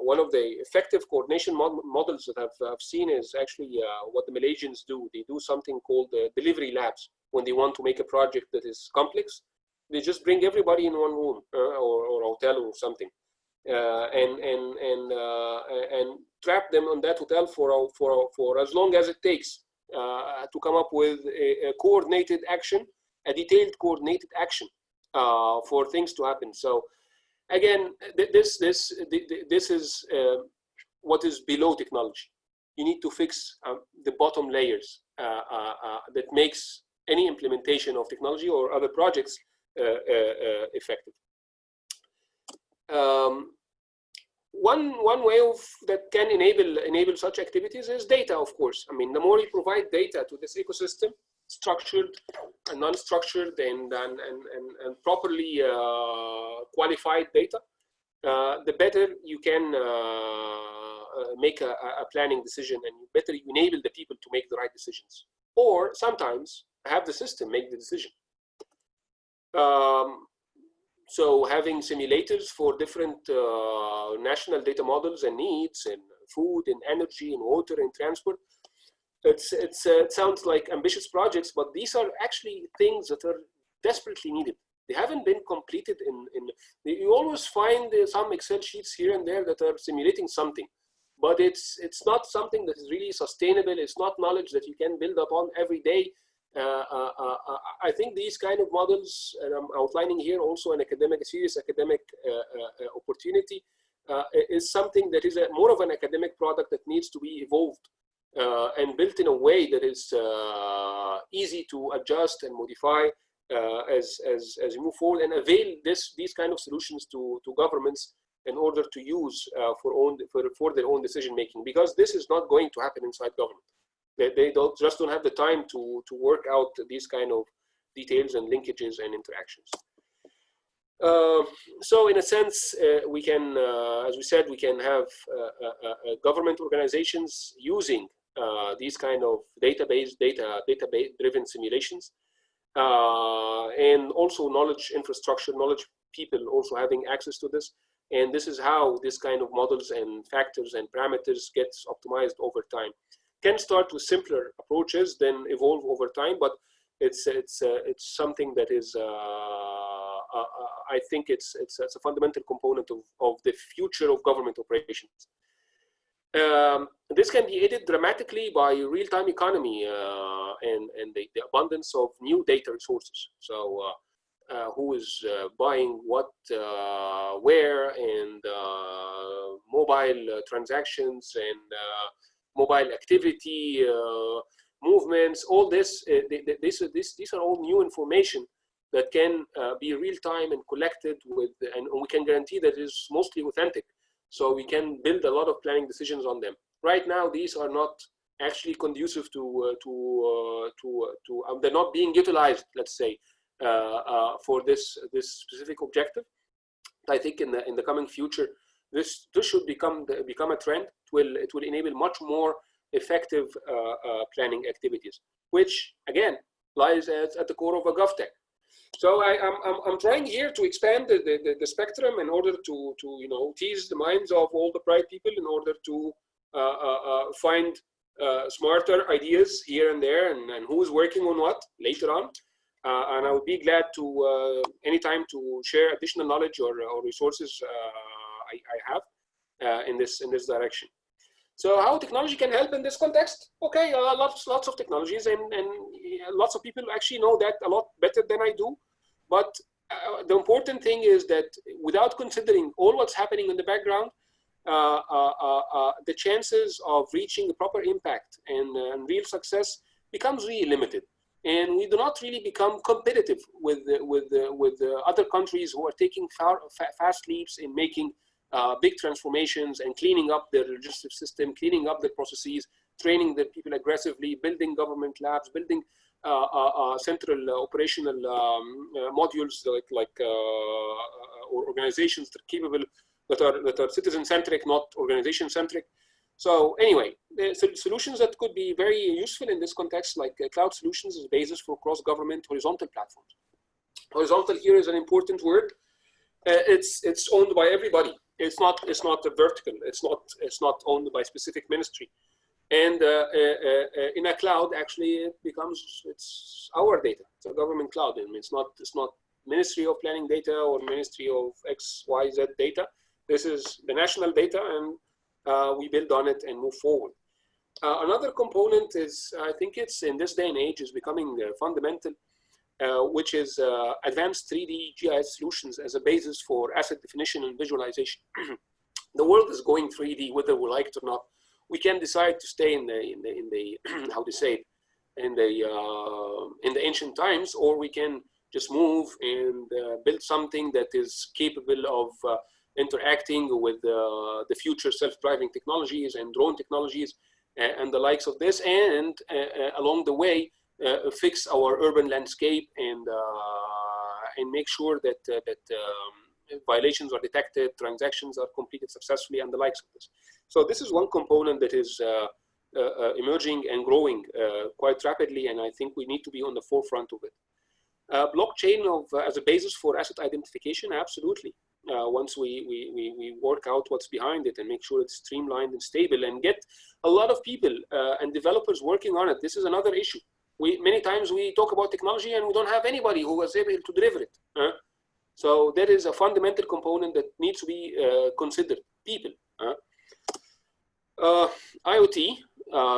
one of the effective coordination models that I've seen is actually what the Malaysians do. They do something called delivery labs. When they want to make a project that is complex, they just bring everybody in one room or hotel or something. And trap them on that hotel for as long as it takes to come up with a coordinated action, a detailed coordinated action for things to happen. So again, this is what is below technology. You need to fix the bottom layers that makes any implementation of technology or other projects effective. One way that can enable such activities is data, of course. I mean, the more you provide data to this ecosystem, structured and non-structured and properly qualified data, the better you can make a planning decision, and better you enable the people to make the right decisions. Or sometimes have the system make the decision. So having simulators for different national data models and needs, and food and energy and water and transport, it sounds like ambitious projects, but these are actually things that are desperately needed. They haven't been completed you always find some Excel sheets here and there that are simulating something, but it's not something that is really sustainable. It's not knowledge that you can build upon every day. I think these kind of models, and I'm outlining here also a serious academic opportunity, is something that is more of an academic product that needs to be evolved and built in a way that is easy to adjust and modify as you move forward, and avail these kind of solutions to governments in order to use for their own decision making, because this is not going to happen inside government. They just don't have the time to work out these kind of details and linkages and interactions. So in a sense, we can, as we said, we can have government organizations using these kind of data-driven simulations, and also knowledge infrastructure, knowledge people also having access to this. And this is how this kind of models and factors and parameters gets optimized over time. Can start with simpler approaches, then evolve over time, but it's something that is I think it's a fundamental component of the future of government operations. This can be aided dramatically by real-time economy and the abundance of new data resources. So who is buying what, where, and mobile transactions and mobile activity, movements, all this, these are all new information that can be real-time and collected with, and we can guarantee that it is mostly authentic. So we can build a lot of planning decisions on them. Right now, these are not actually conducive they're not being utilized, let's say, for this specific objective. I think in the coming future, this should become a trend. It will enable much more effective planning activities, which again lies at the core of a GovTech. So I'm trying here to expand the spectrum in order to tease the minds of all the bright people in order to find smarter ideas here and there, and who's working on what later on. And I would be glad to anytime to share additional knowledge or resources I have in this direction. So how technology can help in this context? Okay, lots of technologies, and lots of people actually know that a lot better than I do. But the important thing is that without considering all what's happening in the background, the chances of reaching the proper impact and real success becomes really limited. And we do not really become competitive with other countries who are taking fast leaps in making big transformations and cleaning up their legislative system, cleaning up their processes, training their people aggressively, building government labs, building central operational modules or organizations that are capable, that are citizen-centric, not organization-centric. So anyway, the solutions that could be very useful in this context, like cloud solutions, is a basis for cross-government horizontal platforms. Horizontal here is an important word. It's owned by everybody. It's not a vertical. It's not owned by specific ministry. And in a cloud, actually, it's our data. It's a government cloud. I mean, it's not Ministry of Planning data or Ministry of XYZ data. This is the national data, and we build on it and move forward. Another component is, I think it's in this day and age, is becoming fundamental, which is advanced 3D GIS solutions as a basis for asset definition and visualization. The world is going 3D, whether we like it or not. We can decide to stay in the how to say it, in the ancient times, or we can just move and build something that is capable of interacting with the future self-driving technologies and drone technologies and the likes of this, and along the way fix our urban landscape and make sure that violations are detected, transactions are completed successfully, and the likes of this. So this is one component that is emerging and growing quite rapidly, and I think we need to be on the forefront of it. Blockchain as a basis for asset identification, absolutely. Once we work out what's behind it and make sure it's streamlined and stable and get a lot of people and developers working on it. This is another issue. Many times we talk about technology and we don't have anybody who was able to deliver it. So that is a fundamental component that needs to be considered, people. IoT,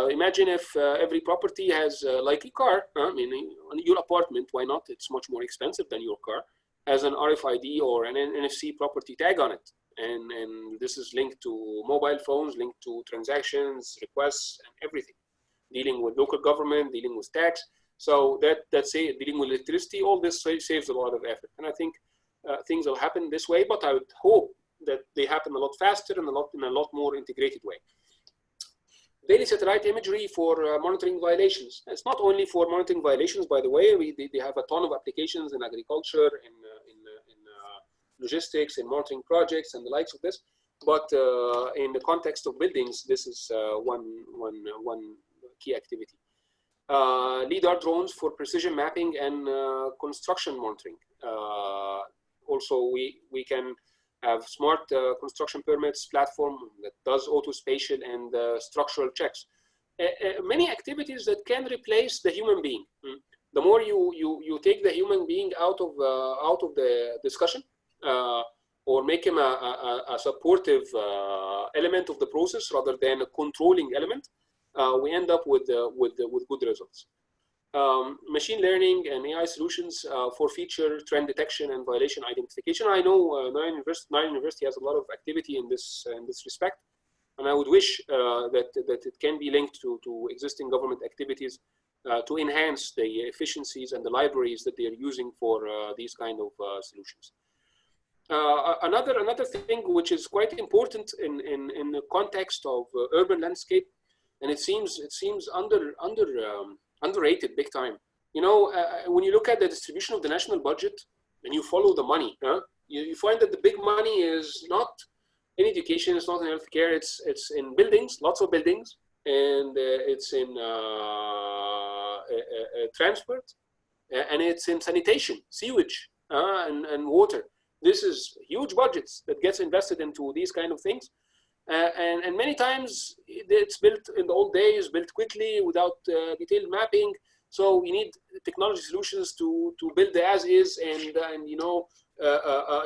imagine if every property has like a car, I mean, your apartment, why not? It's much more expensive than your car, has an RFID or an NFC property tag on it. And this is linked to mobile phones, linked to transactions, requests, and everything. Dealing with local government, dealing with tax. So that's it, dealing with electricity, all this saves a lot of effort. And I think things will happen this way, but I would hope that they happen a lot faster and in a lot more integrated way. Daily satellite imagery for monitoring violations. It's not only for monitoring violations, by the way. They have a ton of applications in agriculture, in logistics, in monitoring projects, and the likes of this. But in the context of buildings, this is one key activity. LiDAR drones for precision mapping and construction monitoring. Also, we can have smart construction permits platform that does auto-spatial and structural checks. Many activities that can replace the human being. The more you take the human being out of the discussion, or make him a supportive element of the process rather than a controlling element, we end up with good results. Machine learning and AI solutions for feature, trend detection, and violation identification. I know Nile University has a lot of activity in this respect, and I would wish that it can be linked to existing government activities to enhance the efficiencies and the libraries that they are using for these kind of solutions. Another thing which is quite important in the context of urban landscape, and it seems underrated big time. You know, when you look at the distribution of the national budget and you follow the money, you find that the big money is not in education, it's not in healthcare, it's in buildings, lots of buildings, and it's in transport, and it's in sanitation, sewage, and water. This is huge budgets that gets invested into these kind of things. And many times it's built in the old days, built quickly without detailed mapping. So we need technology solutions to build the as is and you know,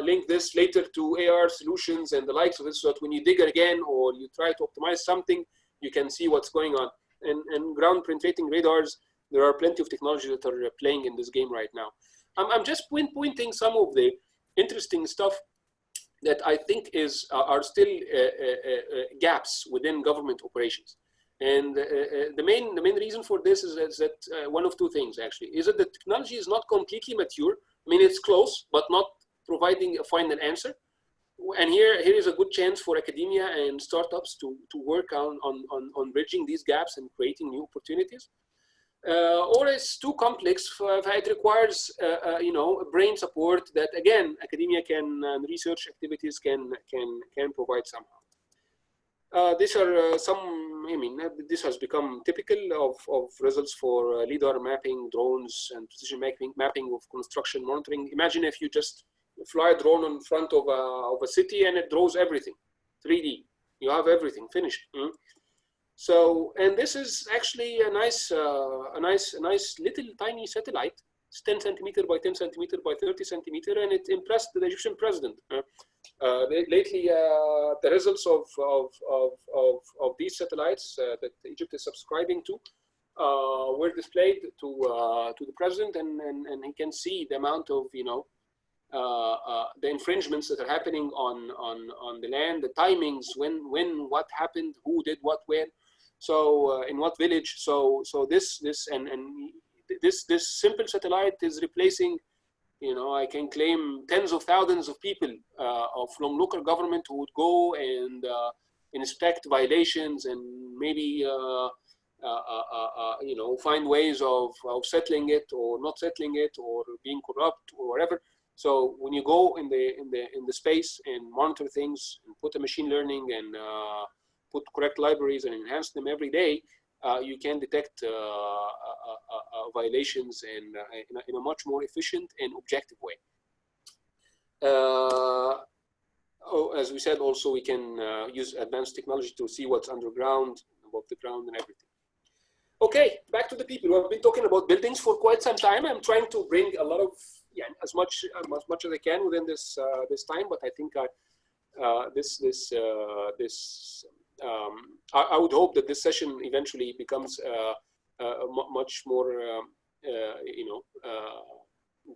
link this later to AR solutions and the likes of it, so that when you dig again or you try to optimize something, you can see what's going on. And ground penetrating radars, there are plenty of technologies that are playing in this game right now. I'm just pointing some of the interesting stuff that I think are still gaps within government operations. And the main reason for this is that one of two things actually, is that the technology is not completely mature. I mean, it's close, but not providing a final answer. And here is a good chance for academia and startups to work on bridging these gaps and creating new opportunities. Or it's too complex. It requires, you know, brain support that again, academia and research activities can provide somehow. These are some. I mean, this has become typical of results for LiDAR mapping, drones, and precision mapping of construction monitoring. Imagine if you just fly a drone in front of a city and it draws everything, 3D. You have everything finished. So, and this is actually a nice little tiny satellite. It's 10 centimeter by 10 centimeter by 30 centimeter, and it impressed the Egyptian president. Lately, the results of these satellites that Egypt is subscribing to were displayed to the president, and he can see the amount of, you know, the infringements that are happening on the land, the timings, when what happened, who did what, where. So in what village? So this simple satellite is replacing, you know, I can claim tens of thousands of people from local government who would go and inspect violations and maybe you know, find ways of settling it or not settling it or being corrupt or whatever. So when you go in the space and monitor things and put a machine learning and put correct libraries and enhance them every day, you can detect violations and in a much more efficient and objective way. As we said, also we can use advanced technology to see what's underground, above the ground, and everything. Okay, back to the people. We've been talking about buildings for quite some time. I'm trying to bring a lot of, as much as I can within this this time. But I think I would hope that this session eventually becomes much more,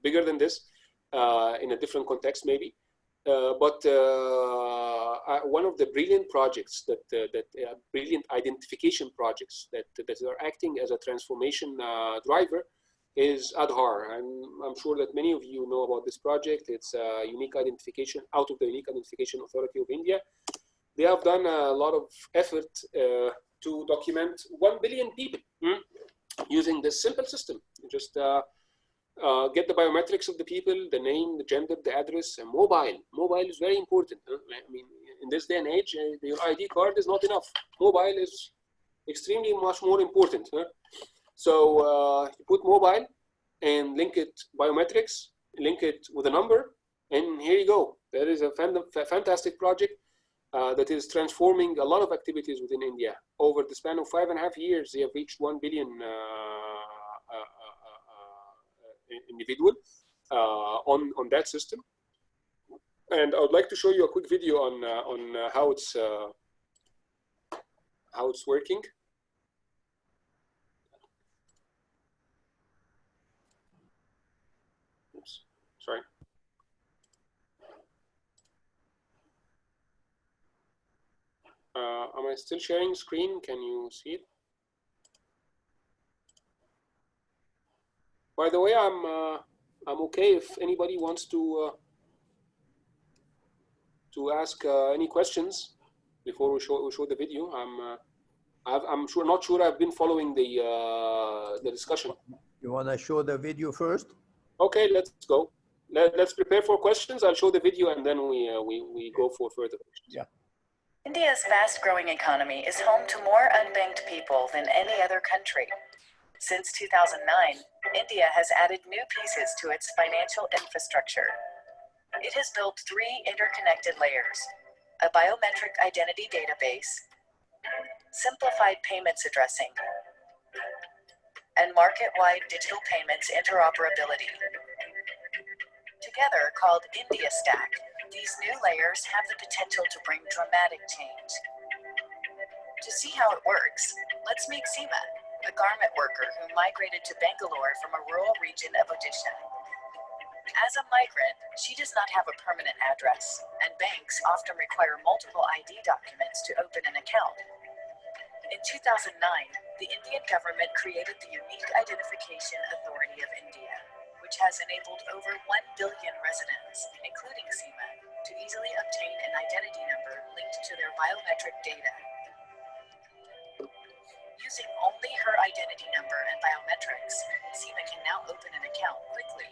bigger than this, in a different context maybe. But one of the brilliant projects brilliant identification projects that are acting as a transformation driver is Aadhaar. And I'm sure that many of you know about this project. It's a unique identification out of the Unique Identification Authority of India. They have done a lot of effort to document 1 billion people using this simple system. Just get the biometrics of the people, the name, the gender, the address, and mobile. Mobile is very important. I mean, in this day and age, your ID card is not enough. Mobile is extremely much more important. So you put mobile and link it biometrics, link it with a number, and here you go. There is a fantastic project that is transforming a lot of activities within India. Over the span of 5.5 years, they have reached 1 billion individual on that system. And I would like to show you a quick video on how it's working. Oops, sorry. Am I still sharing screen? Can you see it? By the way, I'm okay if anybody wants to ask any questions before we show the video. I'm not sure I've been following the discussion. You want to show the video first? Okay, let's go. Let's prepare for questions. I'll show the video and then we go for further questions. Yeah. India's fast-growing economy is home to more unbanked people than any other country. Since 2009, India has added new pieces to its financial infrastructure. It has built 3 interconnected layers: a biometric identity database, simplified payments addressing, and market-wide digital payments interoperability. Together, called India Stack, these new layers have the potential to bring dramatic change. To see how it works, let's meet Seema, a garment worker who migrated to Bangalore from a rural region of Odisha. As a migrant, she does not have a permanent address, and banks often require multiple ID documents to open an account. In 2009, the Indian government created the Unique Identification Authority of India, which has enabled over 1 billion residents, including Seema, to easily obtain an identity number linked to their biometric data. Using only her identity number and biometrics, Seema can now open an account quickly.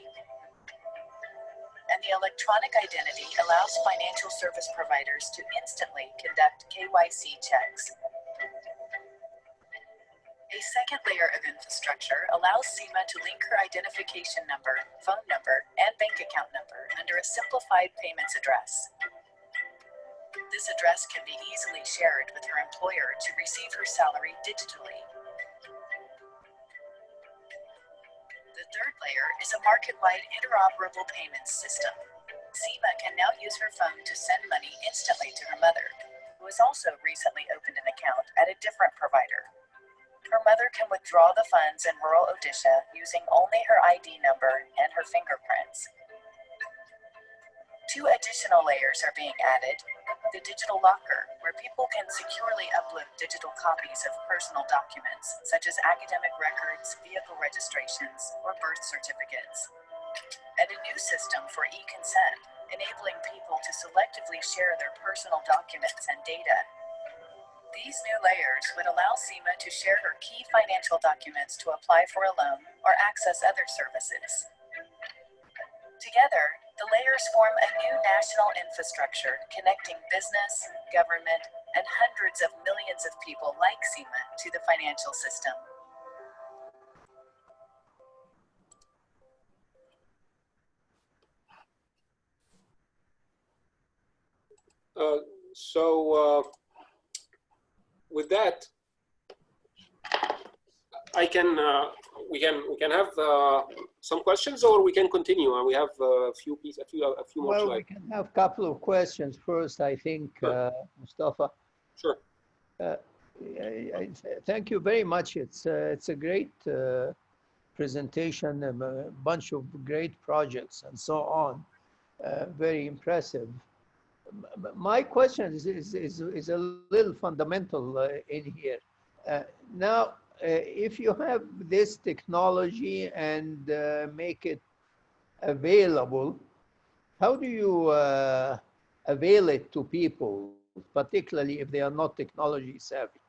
And the electronic identity allows financial service providers to instantly conduct KYC checks. A second layer of infrastructure allows Seema to link her identification number, phone number, and bank account number under a simplified payments address. This address can be easily shared with her employer to receive her salary digitally. The third layer is a market-wide interoperable payments system. Seema can now use her phone to send money instantly to her mother, who has also recently opened an account at a different provider. Her mother can withdraw the funds in rural Odisha using only her ID number and her fingerprints. 2 additional layers are being added: the digital locker, where people can securely upload digital copies of personal documents, such as academic records, vehicle registrations, or birth certificates. And a new system for e-consent, enabling people to selectively share their personal documents and data. These new layers would allow Seema to share her key financial documents to apply for a loan or access other services. Together, The layers form a new national infrastructure connecting business, government, and hundreds of millions of people like Seema to the financial system. With that, we can have some questions, or we can continue. And we have a few more Well, slides. we can have a couple of questions first, I think, Mostafa. Sure. Thank you very much. It's a great presentation, a bunch of great projects and so on. Very impressive. My question is a little fundamental in here. Now, if you have this technology and make it available, how do you avail it to people, particularly if they are not technology savvy?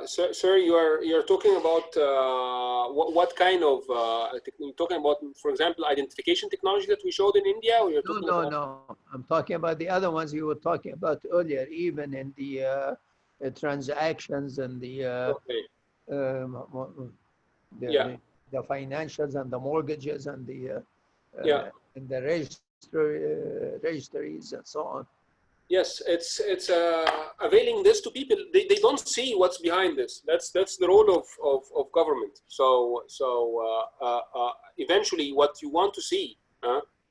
Sir, you're talking about what kind of you're talking about, for example, identification technology that we showed in India, or you're talking about... No. I'm talking about the other ones you were talking about earlier, even in the transactions and the the financials and the mortgages and the and the registries and so on. Yes, it's availing this to people. They don't see what's behind this. That's the role of government. So eventually, what you want to see,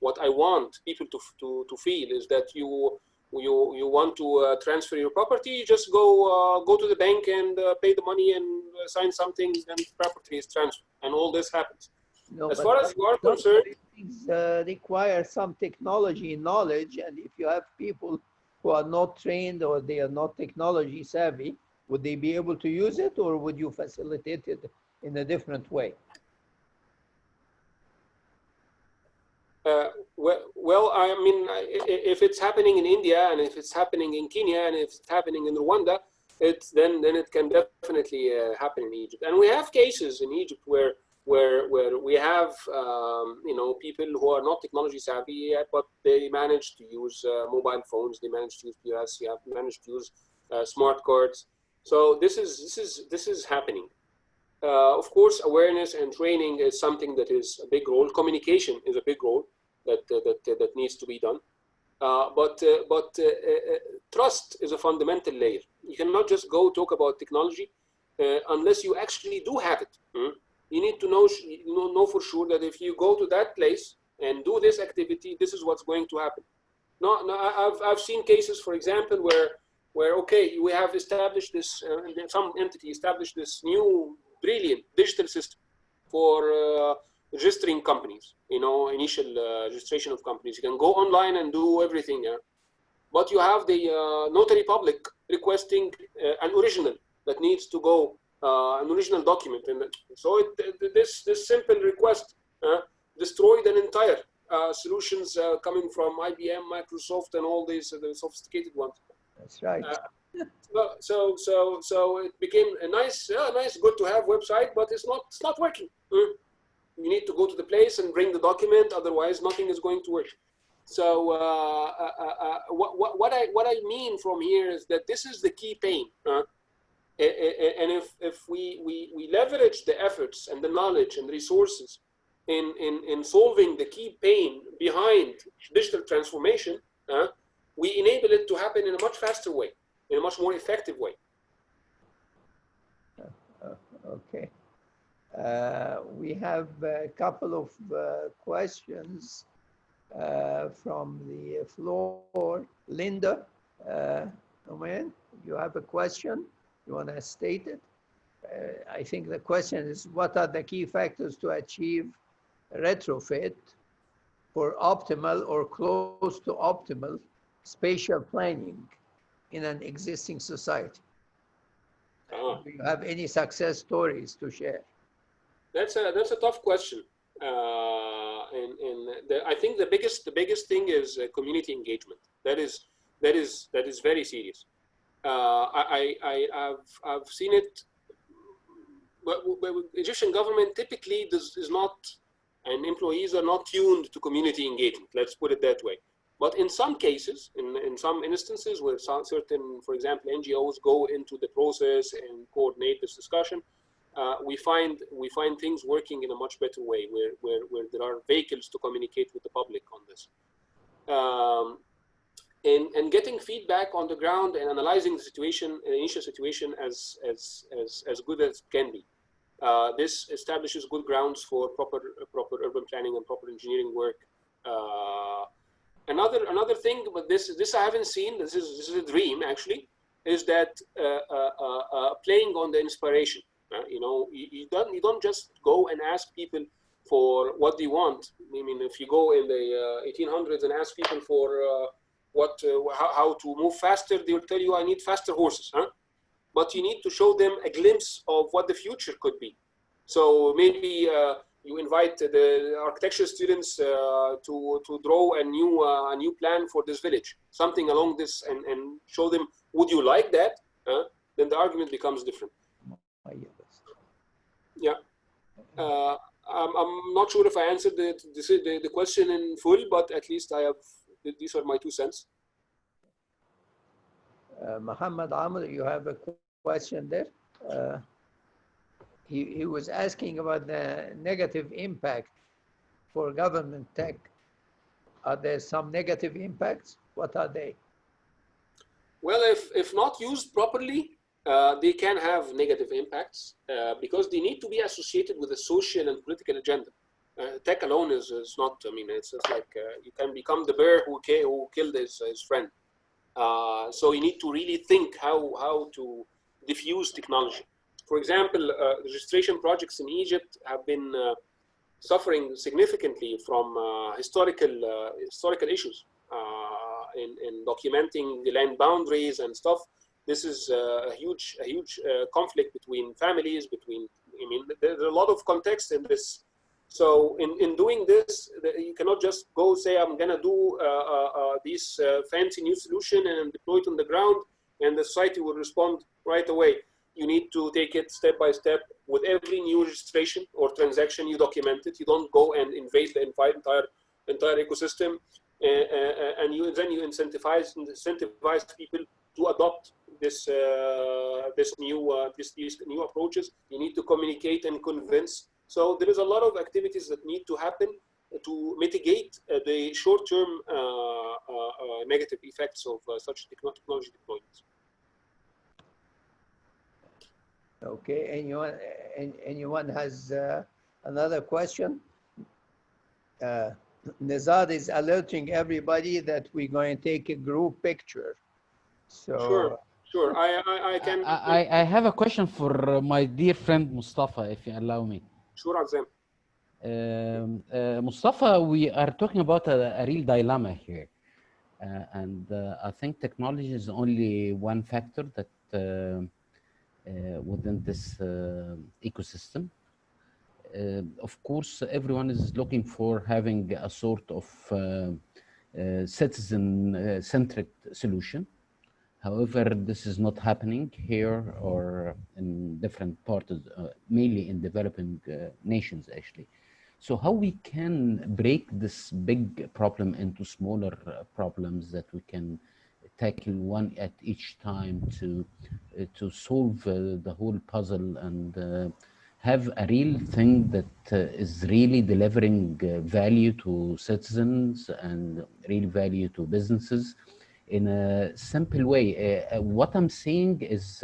what I want people to feel is that you want to transfer your property. You just go to the bank and pay the money and sign something, and property is transferred, and all this happens. No, as far as you are concerned, things require some technology knowledge, and if you have people who are not trained or they are not technology savvy, would they be able to use it, or would you facilitate it in a different way? Well, I mean, if it's happening in India, and if it's happening in Kenya, and if it's happening in Rwanda, then it can definitely happen in Egypt. And we have cases in Egypt where we have people who are not technology savvy yet, but they manage to use mobile phones, they manage to use POS, they manage to use smart cards. So this is happening. Of course, awareness and training is something that is a big role. Communication is a big role that needs to be done. But trust is a fundamental layer. You cannot just go talk about technology unless you actually do have it. You need to know for sure that if you go to that place and do this activity, this is what's going to happen. No, I've seen cases, for example, where okay, we have established this, some entity established this new brilliant digital system for registering companies, initial registration of companies. You can go online and do everything, but you have the notary public requesting an original that needs to go, an original document, and so this simple request destroyed an entire solutions coming from IBM, Microsoft, and all these the sophisticated ones. That's right. So it became a nice, good to have website, but it's not working. You need to go to the place and bring the document, otherwise nothing is going to work. So what I mean from here is that this is the key pain. And if we leverage the efforts and the knowledge and resources in solving the key pain behind digital transformation, we enable it to happen in a much faster way, in a much more effective way. Okay. We have a couple of questions from the floor. Linda, you have a question? You want to state it? I think the question is, what are the key factors to achieve retrofit for optimal or close to optimal spatial planning in an existing society? Do you have any success stories to share? That's a tough question, I think the biggest thing is community engagement. That is very serious. I've seen it. But Egyptian government typically is not and employees are not tuned to community engagement. Let's put it that way. But in some cases, in some instances where certain, for example, NGOs go into the process and coordinate this discussion, we find things working in a much better way, where there are vehicles to communicate with the public on this. And getting feedback on the ground and analyzing the situation, the initial situation as good as can be. This establishes good grounds for proper urban planning and proper engineering work. Another thing, but this I haven't seen. This is a dream actually. Is that playing on the inspiration? You know, you don't just go and ask people for what they want. I mean, if you go in the 1800s and ask people for how to move faster, they will tell you, I need faster horses, huh? But you need to show them a glimpse of what the future could be. So maybe you invite the architecture students to draw a new plan for this village, something along this, and show them, would you like that? Then the argument becomes different. Yeah. I'm not sure if I answered the question in full, but at least I have. These are my 2 cents. Muhammad Amr, you have a question there? He was asking about the negative impact for government tech. Are there some negative impacts? What are they? Well, if not used properly, they can have negative impacts because they need to be associated with a social and political agenda. Tech alone is not, I mean, it's like you can become the bear who killed his friend. So you need to really think how to diffuse technology. For example, registration projects in Egypt have been suffering significantly from historical issues in documenting the land boundaries and stuff. This is a huge conflict between families, I mean, there's a lot of context in this. So in doing this, you cannot just go say, I'm gonna do this fancy new solution and deploy it on the ground, and the society will respond right away. You need to take it step by step. With every new registration or transaction, you document it. You don't go and invade the entire ecosystem, and then you incentivize people to adopt these new approaches. You need to communicate and convince. So there is a lot of activities that need to happen to mitigate the short-term negative effects of such technology deployments. Okay, anyone has another question? Nizad is alerting everybody that we're going to take a group picture. So sure. I can. I have a question for my dear friend Mostafa, if you allow me. Sure, Azam. Mostafa, we are talking about a real dilemma here. And I think technology is only one factor that within this ecosystem. Of course, everyone is looking for having a sort of citizen-centric solution. However, this is not happening here or in different parts, mainly in developing nations, actually. So how we can break this big problem into smaller problems that we can tackle one at each time to solve the whole puzzle and have a real thing that is really delivering value to citizens and real value to businesses in a simple way. What I'm seeing is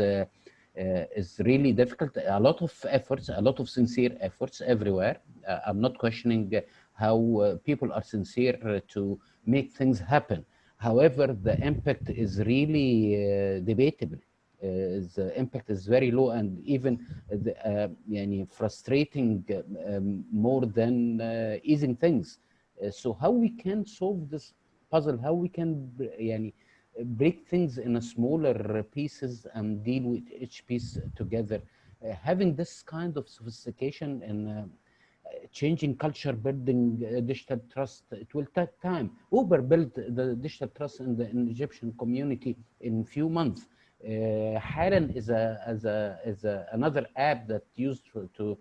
really difficult. A lot of efforts, a lot of sincere efforts everywhere. I'm not questioning how people are sincere to make things happen. However, the impact is really debatable. The impact is very low and even frustrating more than easing things. So how we can solve this puzzle, how we can break things in a smaller pieces and deal with each piece together. Having this kind of sophistication and changing culture, building digital trust, it will take time. Uber built the digital trust in the Egyptian community in few months. Haran is another app that used to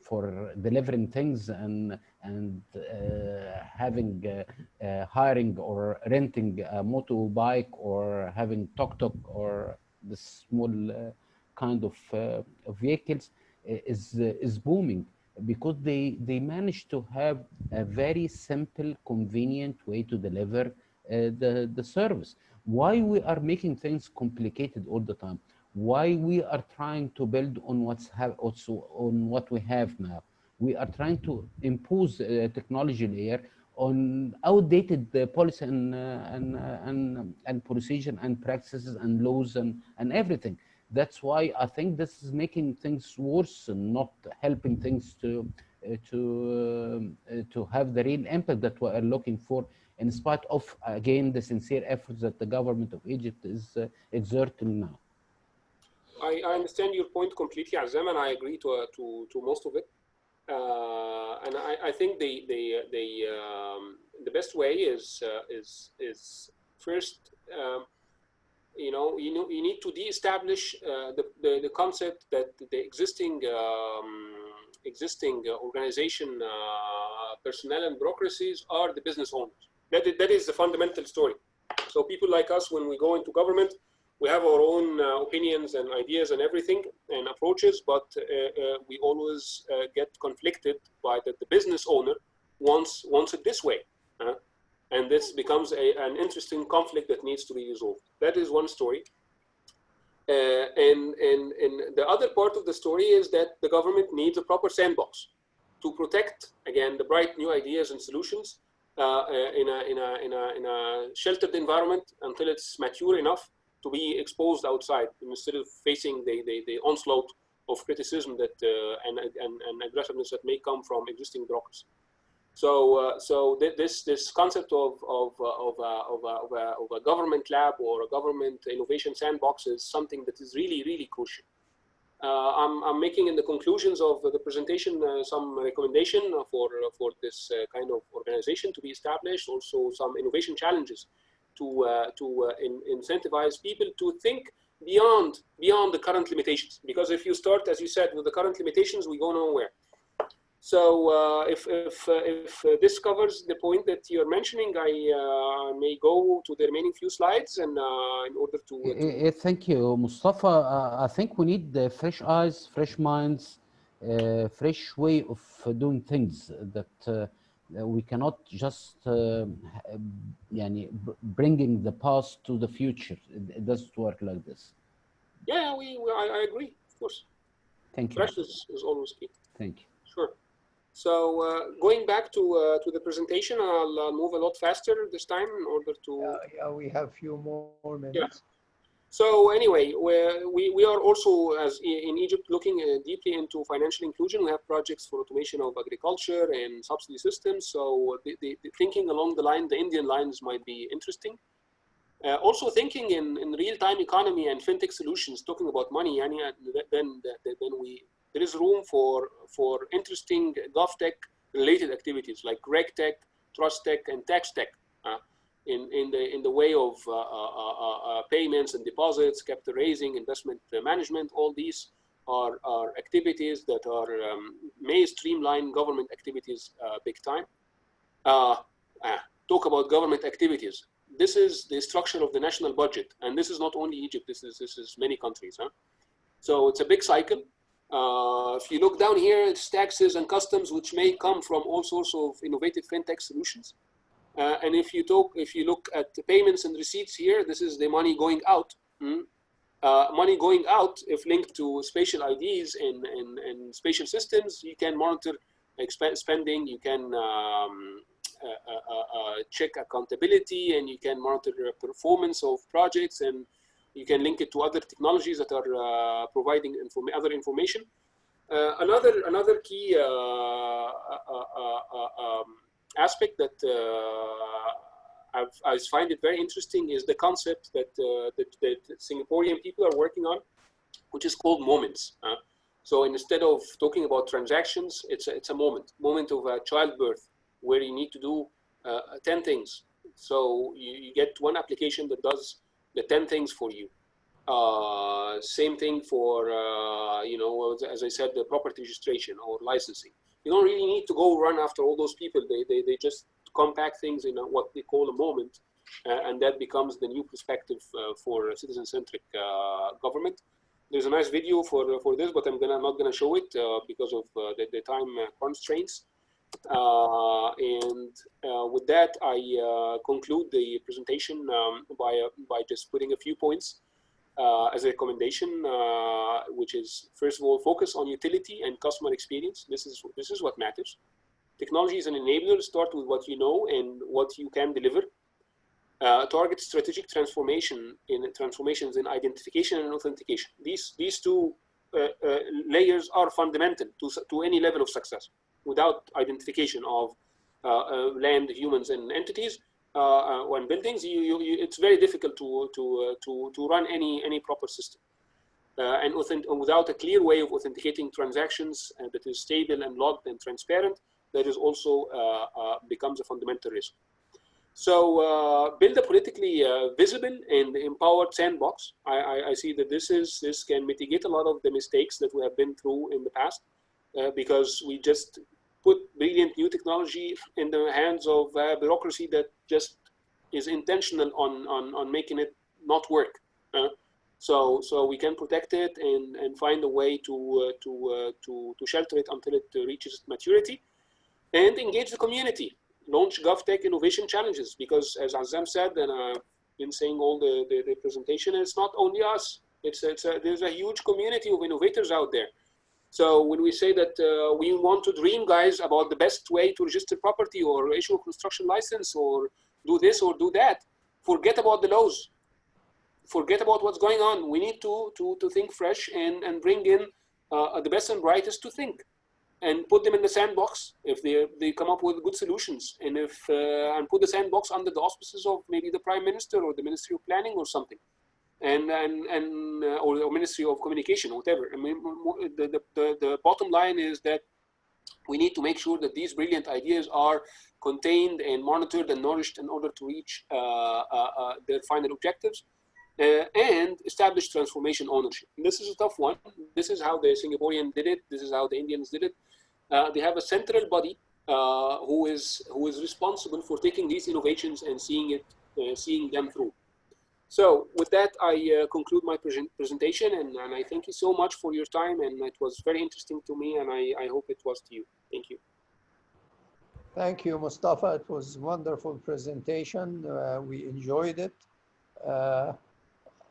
for delivering things and having hiring or renting a motorbike or having tuk-tuk or the small kind of vehicles is booming, because they managed to have a very simple, convenient way to deliver the service. Why we are making things complicated all the time? Why we are trying to build on also on what we have now? We are trying to impose a technology layer on outdated policy and procedure and practices and laws and everything. That's why I think this is making things worse and not helping things to have the real impact that we are looking for, in spite of, again, the sincere efforts that the government of Egypt is exerting now. I understand your point completely, Azam, and I agree to most of it. And I think the best way is first, you need to de-establish the concept that the existing organization personnel and bureaucracies are the business owners. That is the fundamental story. So people like us, when we go into government, we have our own opinions and ideas and everything and approaches, but we always get conflicted by that the business owner wants it this way. And this becomes an interesting conflict that needs to be resolved. That is one story. And the other part of the story is that the government needs a proper sandbox to protect, again, the bright new ideas and solutions in a sheltered environment until it's mature enough to be exposed outside, instead of facing the onslaught of criticism that and aggressiveness that may come from existing bureaucracy. So this concept of a government lab or a government innovation sandbox is something that is really crucial. I'm making in the conclusions of the presentation some recommendation for this kind of organization to be established. Also, some innovation challenges to incentivize people to think beyond the current limitations. Because if you start, as you said, with the current limitations, we go nowhere. So if this covers the point that you're mentioning, I may go to the remaining few slides, and in order to thank you, Mustafa. I think we need fresh eyes, fresh minds, fresh way of doing things, that we cannot just bringing the past to the future. It doesn't work like this. Yeah, I agree, of course. Thank you. Fresh is always key. Thank you. Sure. So going back to the presentation, I'll move a lot faster this time in order to. Yeah, we have a few more minutes. Yeah. So anyway, we are also, as in Egypt, looking deeply into financial inclusion. We have projects for automation of agriculture and subsidy systems. So the thinking along the Indian lines might be interesting. Also thinking in real-time economy and fintech solutions, talking about money, and then there is room for interesting GovTech related activities like RegTech, TrustTech, and TaxTech. In the way of payments and deposits, capital raising, investment management. All these are activities that may streamline government activities big time. Talk about government activities. This is the structure of the national budget, and this is not only Egypt. This is many countries. So it's a big cycle. If you look down here, it's taxes and customs, which may come from all sorts of innovative fintech solutions. And if you look at the payments and receipts here, this is the money going out. Money going out, if linked to spatial IDs and spatial systems, you can monitor spending, you can check accountability, and you can monitor performance of projects, and you can link it to other technologies that are providing other information. Another key aspect that I find it very interesting is the concept that Singaporean people are working on, which is called moments. So instead of talking about transactions, it's a moment of childbirth, where you need to do 10 things. So you get one application that does the 10 things for you. Same thing for, as I said, the property registration or licensing. You don't really need to go run after all those people. They just compact things in what they call a moment, and that becomes the new perspective for citizen-centric government. There's a nice video for this, but I'm not gonna show it because of the time constraints. With that, I conclude the presentation by just putting a few points as a recommendation, which is, first of all, focus on utility and customer experience. This is what matters. Technology is an enabler. Start with what you know and what you can deliver. Target strategic transformations in identification and authentication. These two layers are fundamental to any level of success. Without identification of land, humans, and entities and buildings, it's very difficult to run any proper system. And without a clear way of authenticating transactions that is stable and logged and transparent, that is also becomes a fundamental risk. So build a politically visible and empowered sandbox. I see that this can mitigate a lot of the mistakes that we have been through in the past, because we just put brilliant new technology in the hands of bureaucracy that just is intentional on making it not work. So we can protect it and find a way to shelter it until it reaches maturity, and engage the community. Launch GovTech innovation challenges, because as Azam said, and I've been saying all the presentation, it's not only us. There's a huge community of innovators out there. So when we say that we want to dream, guys, about the best way to register property or issue a construction license or do this or do that, forget about the laws. Forget about what's going on. We need to think fresh and bring in the best and brightest to think, and put them in the sandbox if they come up with good solutions, and put the sandbox under the auspices of maybe the Prime Minister or the Ministry of Planning or something, or Ministry of Communication, or whatever. I mean, the bottom line is that we need to make sure that these brilliant ideas are contained and monitored and nourished in order to reach their final objectives, and establish transformation ownership. And this is a tough one. This is how the Singaporean did it. This is how the Indians did it. They have a central body who is responsible for taking these innovations and seeing them through. So with that, I conclude my presentation, and I thank you so much for your time, and it was very interesting to me, and I hope it was to you. Thank you. Thank you, Mostafa. It was a wonderful presentation. We enjoyed it.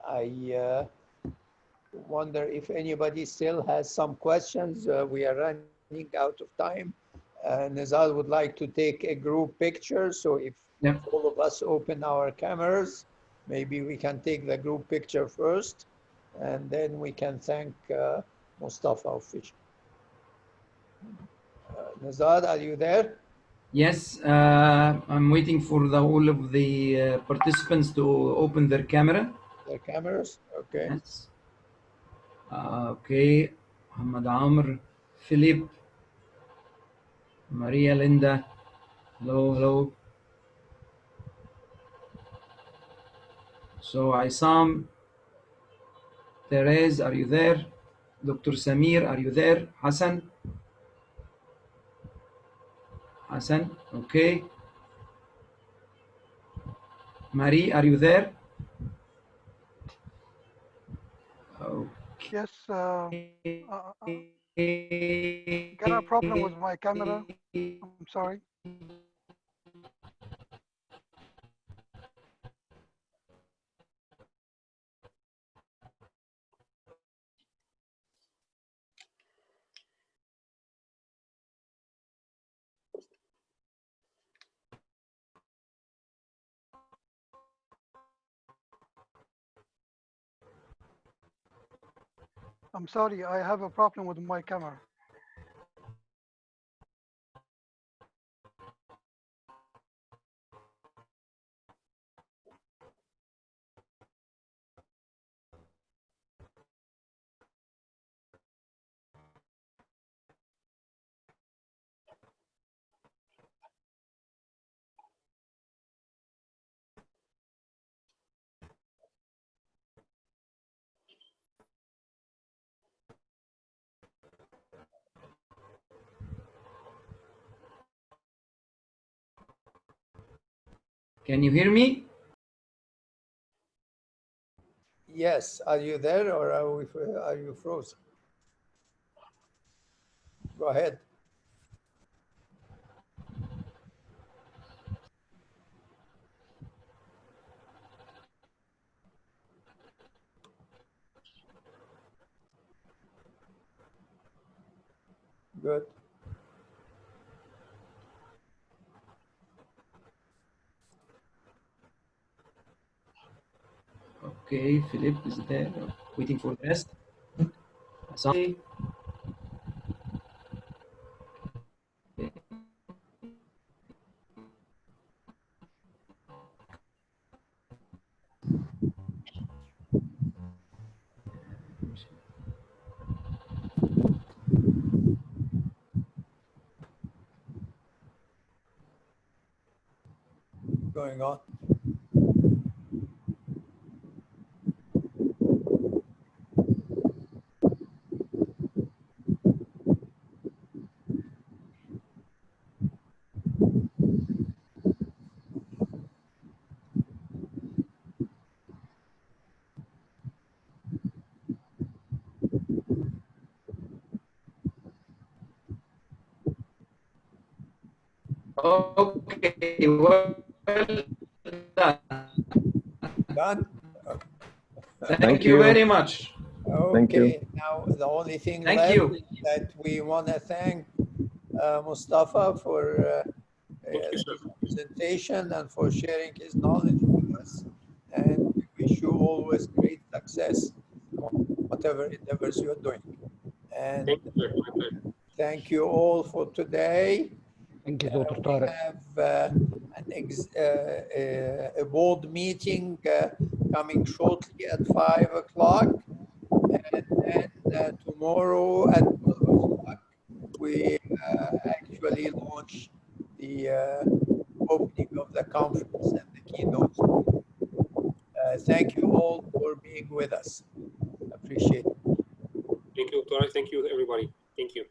I wonder if anybody still has some questions. We are running out of time. Nizal would like to take a group picture. So if all of us open our cameras, maybe we can take the group picture first, and then we can thank Mostafa officially. Nizal, are you there? Yes, I'm waiting for all of the participants to open their camera. Their cameras, okay. Yes. Okay, Muhammad Amr, Philip, Maria Linda, hello. So Isam, Therese, are you there? Dr. Samir, are you there? Hassan, okay. Marie, are you there? Yes, got a problem with my camera. I'm sorry. I'm sorry, I have a problem with my camera. Can you hear me? Yes, are you there or are you frozen? Go ahead. Good. Okay, Philip is there, waiting for the rest. Sorry. Going on. Okay, well done. Done? Thank you very much. Okay, now the only thing Thank left you. is that we want to thank Mostafa for Thank you, sir. the presentation and for sharing his knowledge with us. And we wish you always great success, whatever endeavors you're doing. And Thank you, sir. My pleasure. thank you all for today. Thank you, Dr. We Tariq. have a board meeting coming shortly at 5 o'clock. And then tomorrow at 12 o'clock, we actually launch the opening of the conference and the keynote. Thank you all for being with us. Appreciate it. Thank you, Dr. Thank you, everybody. Thank you.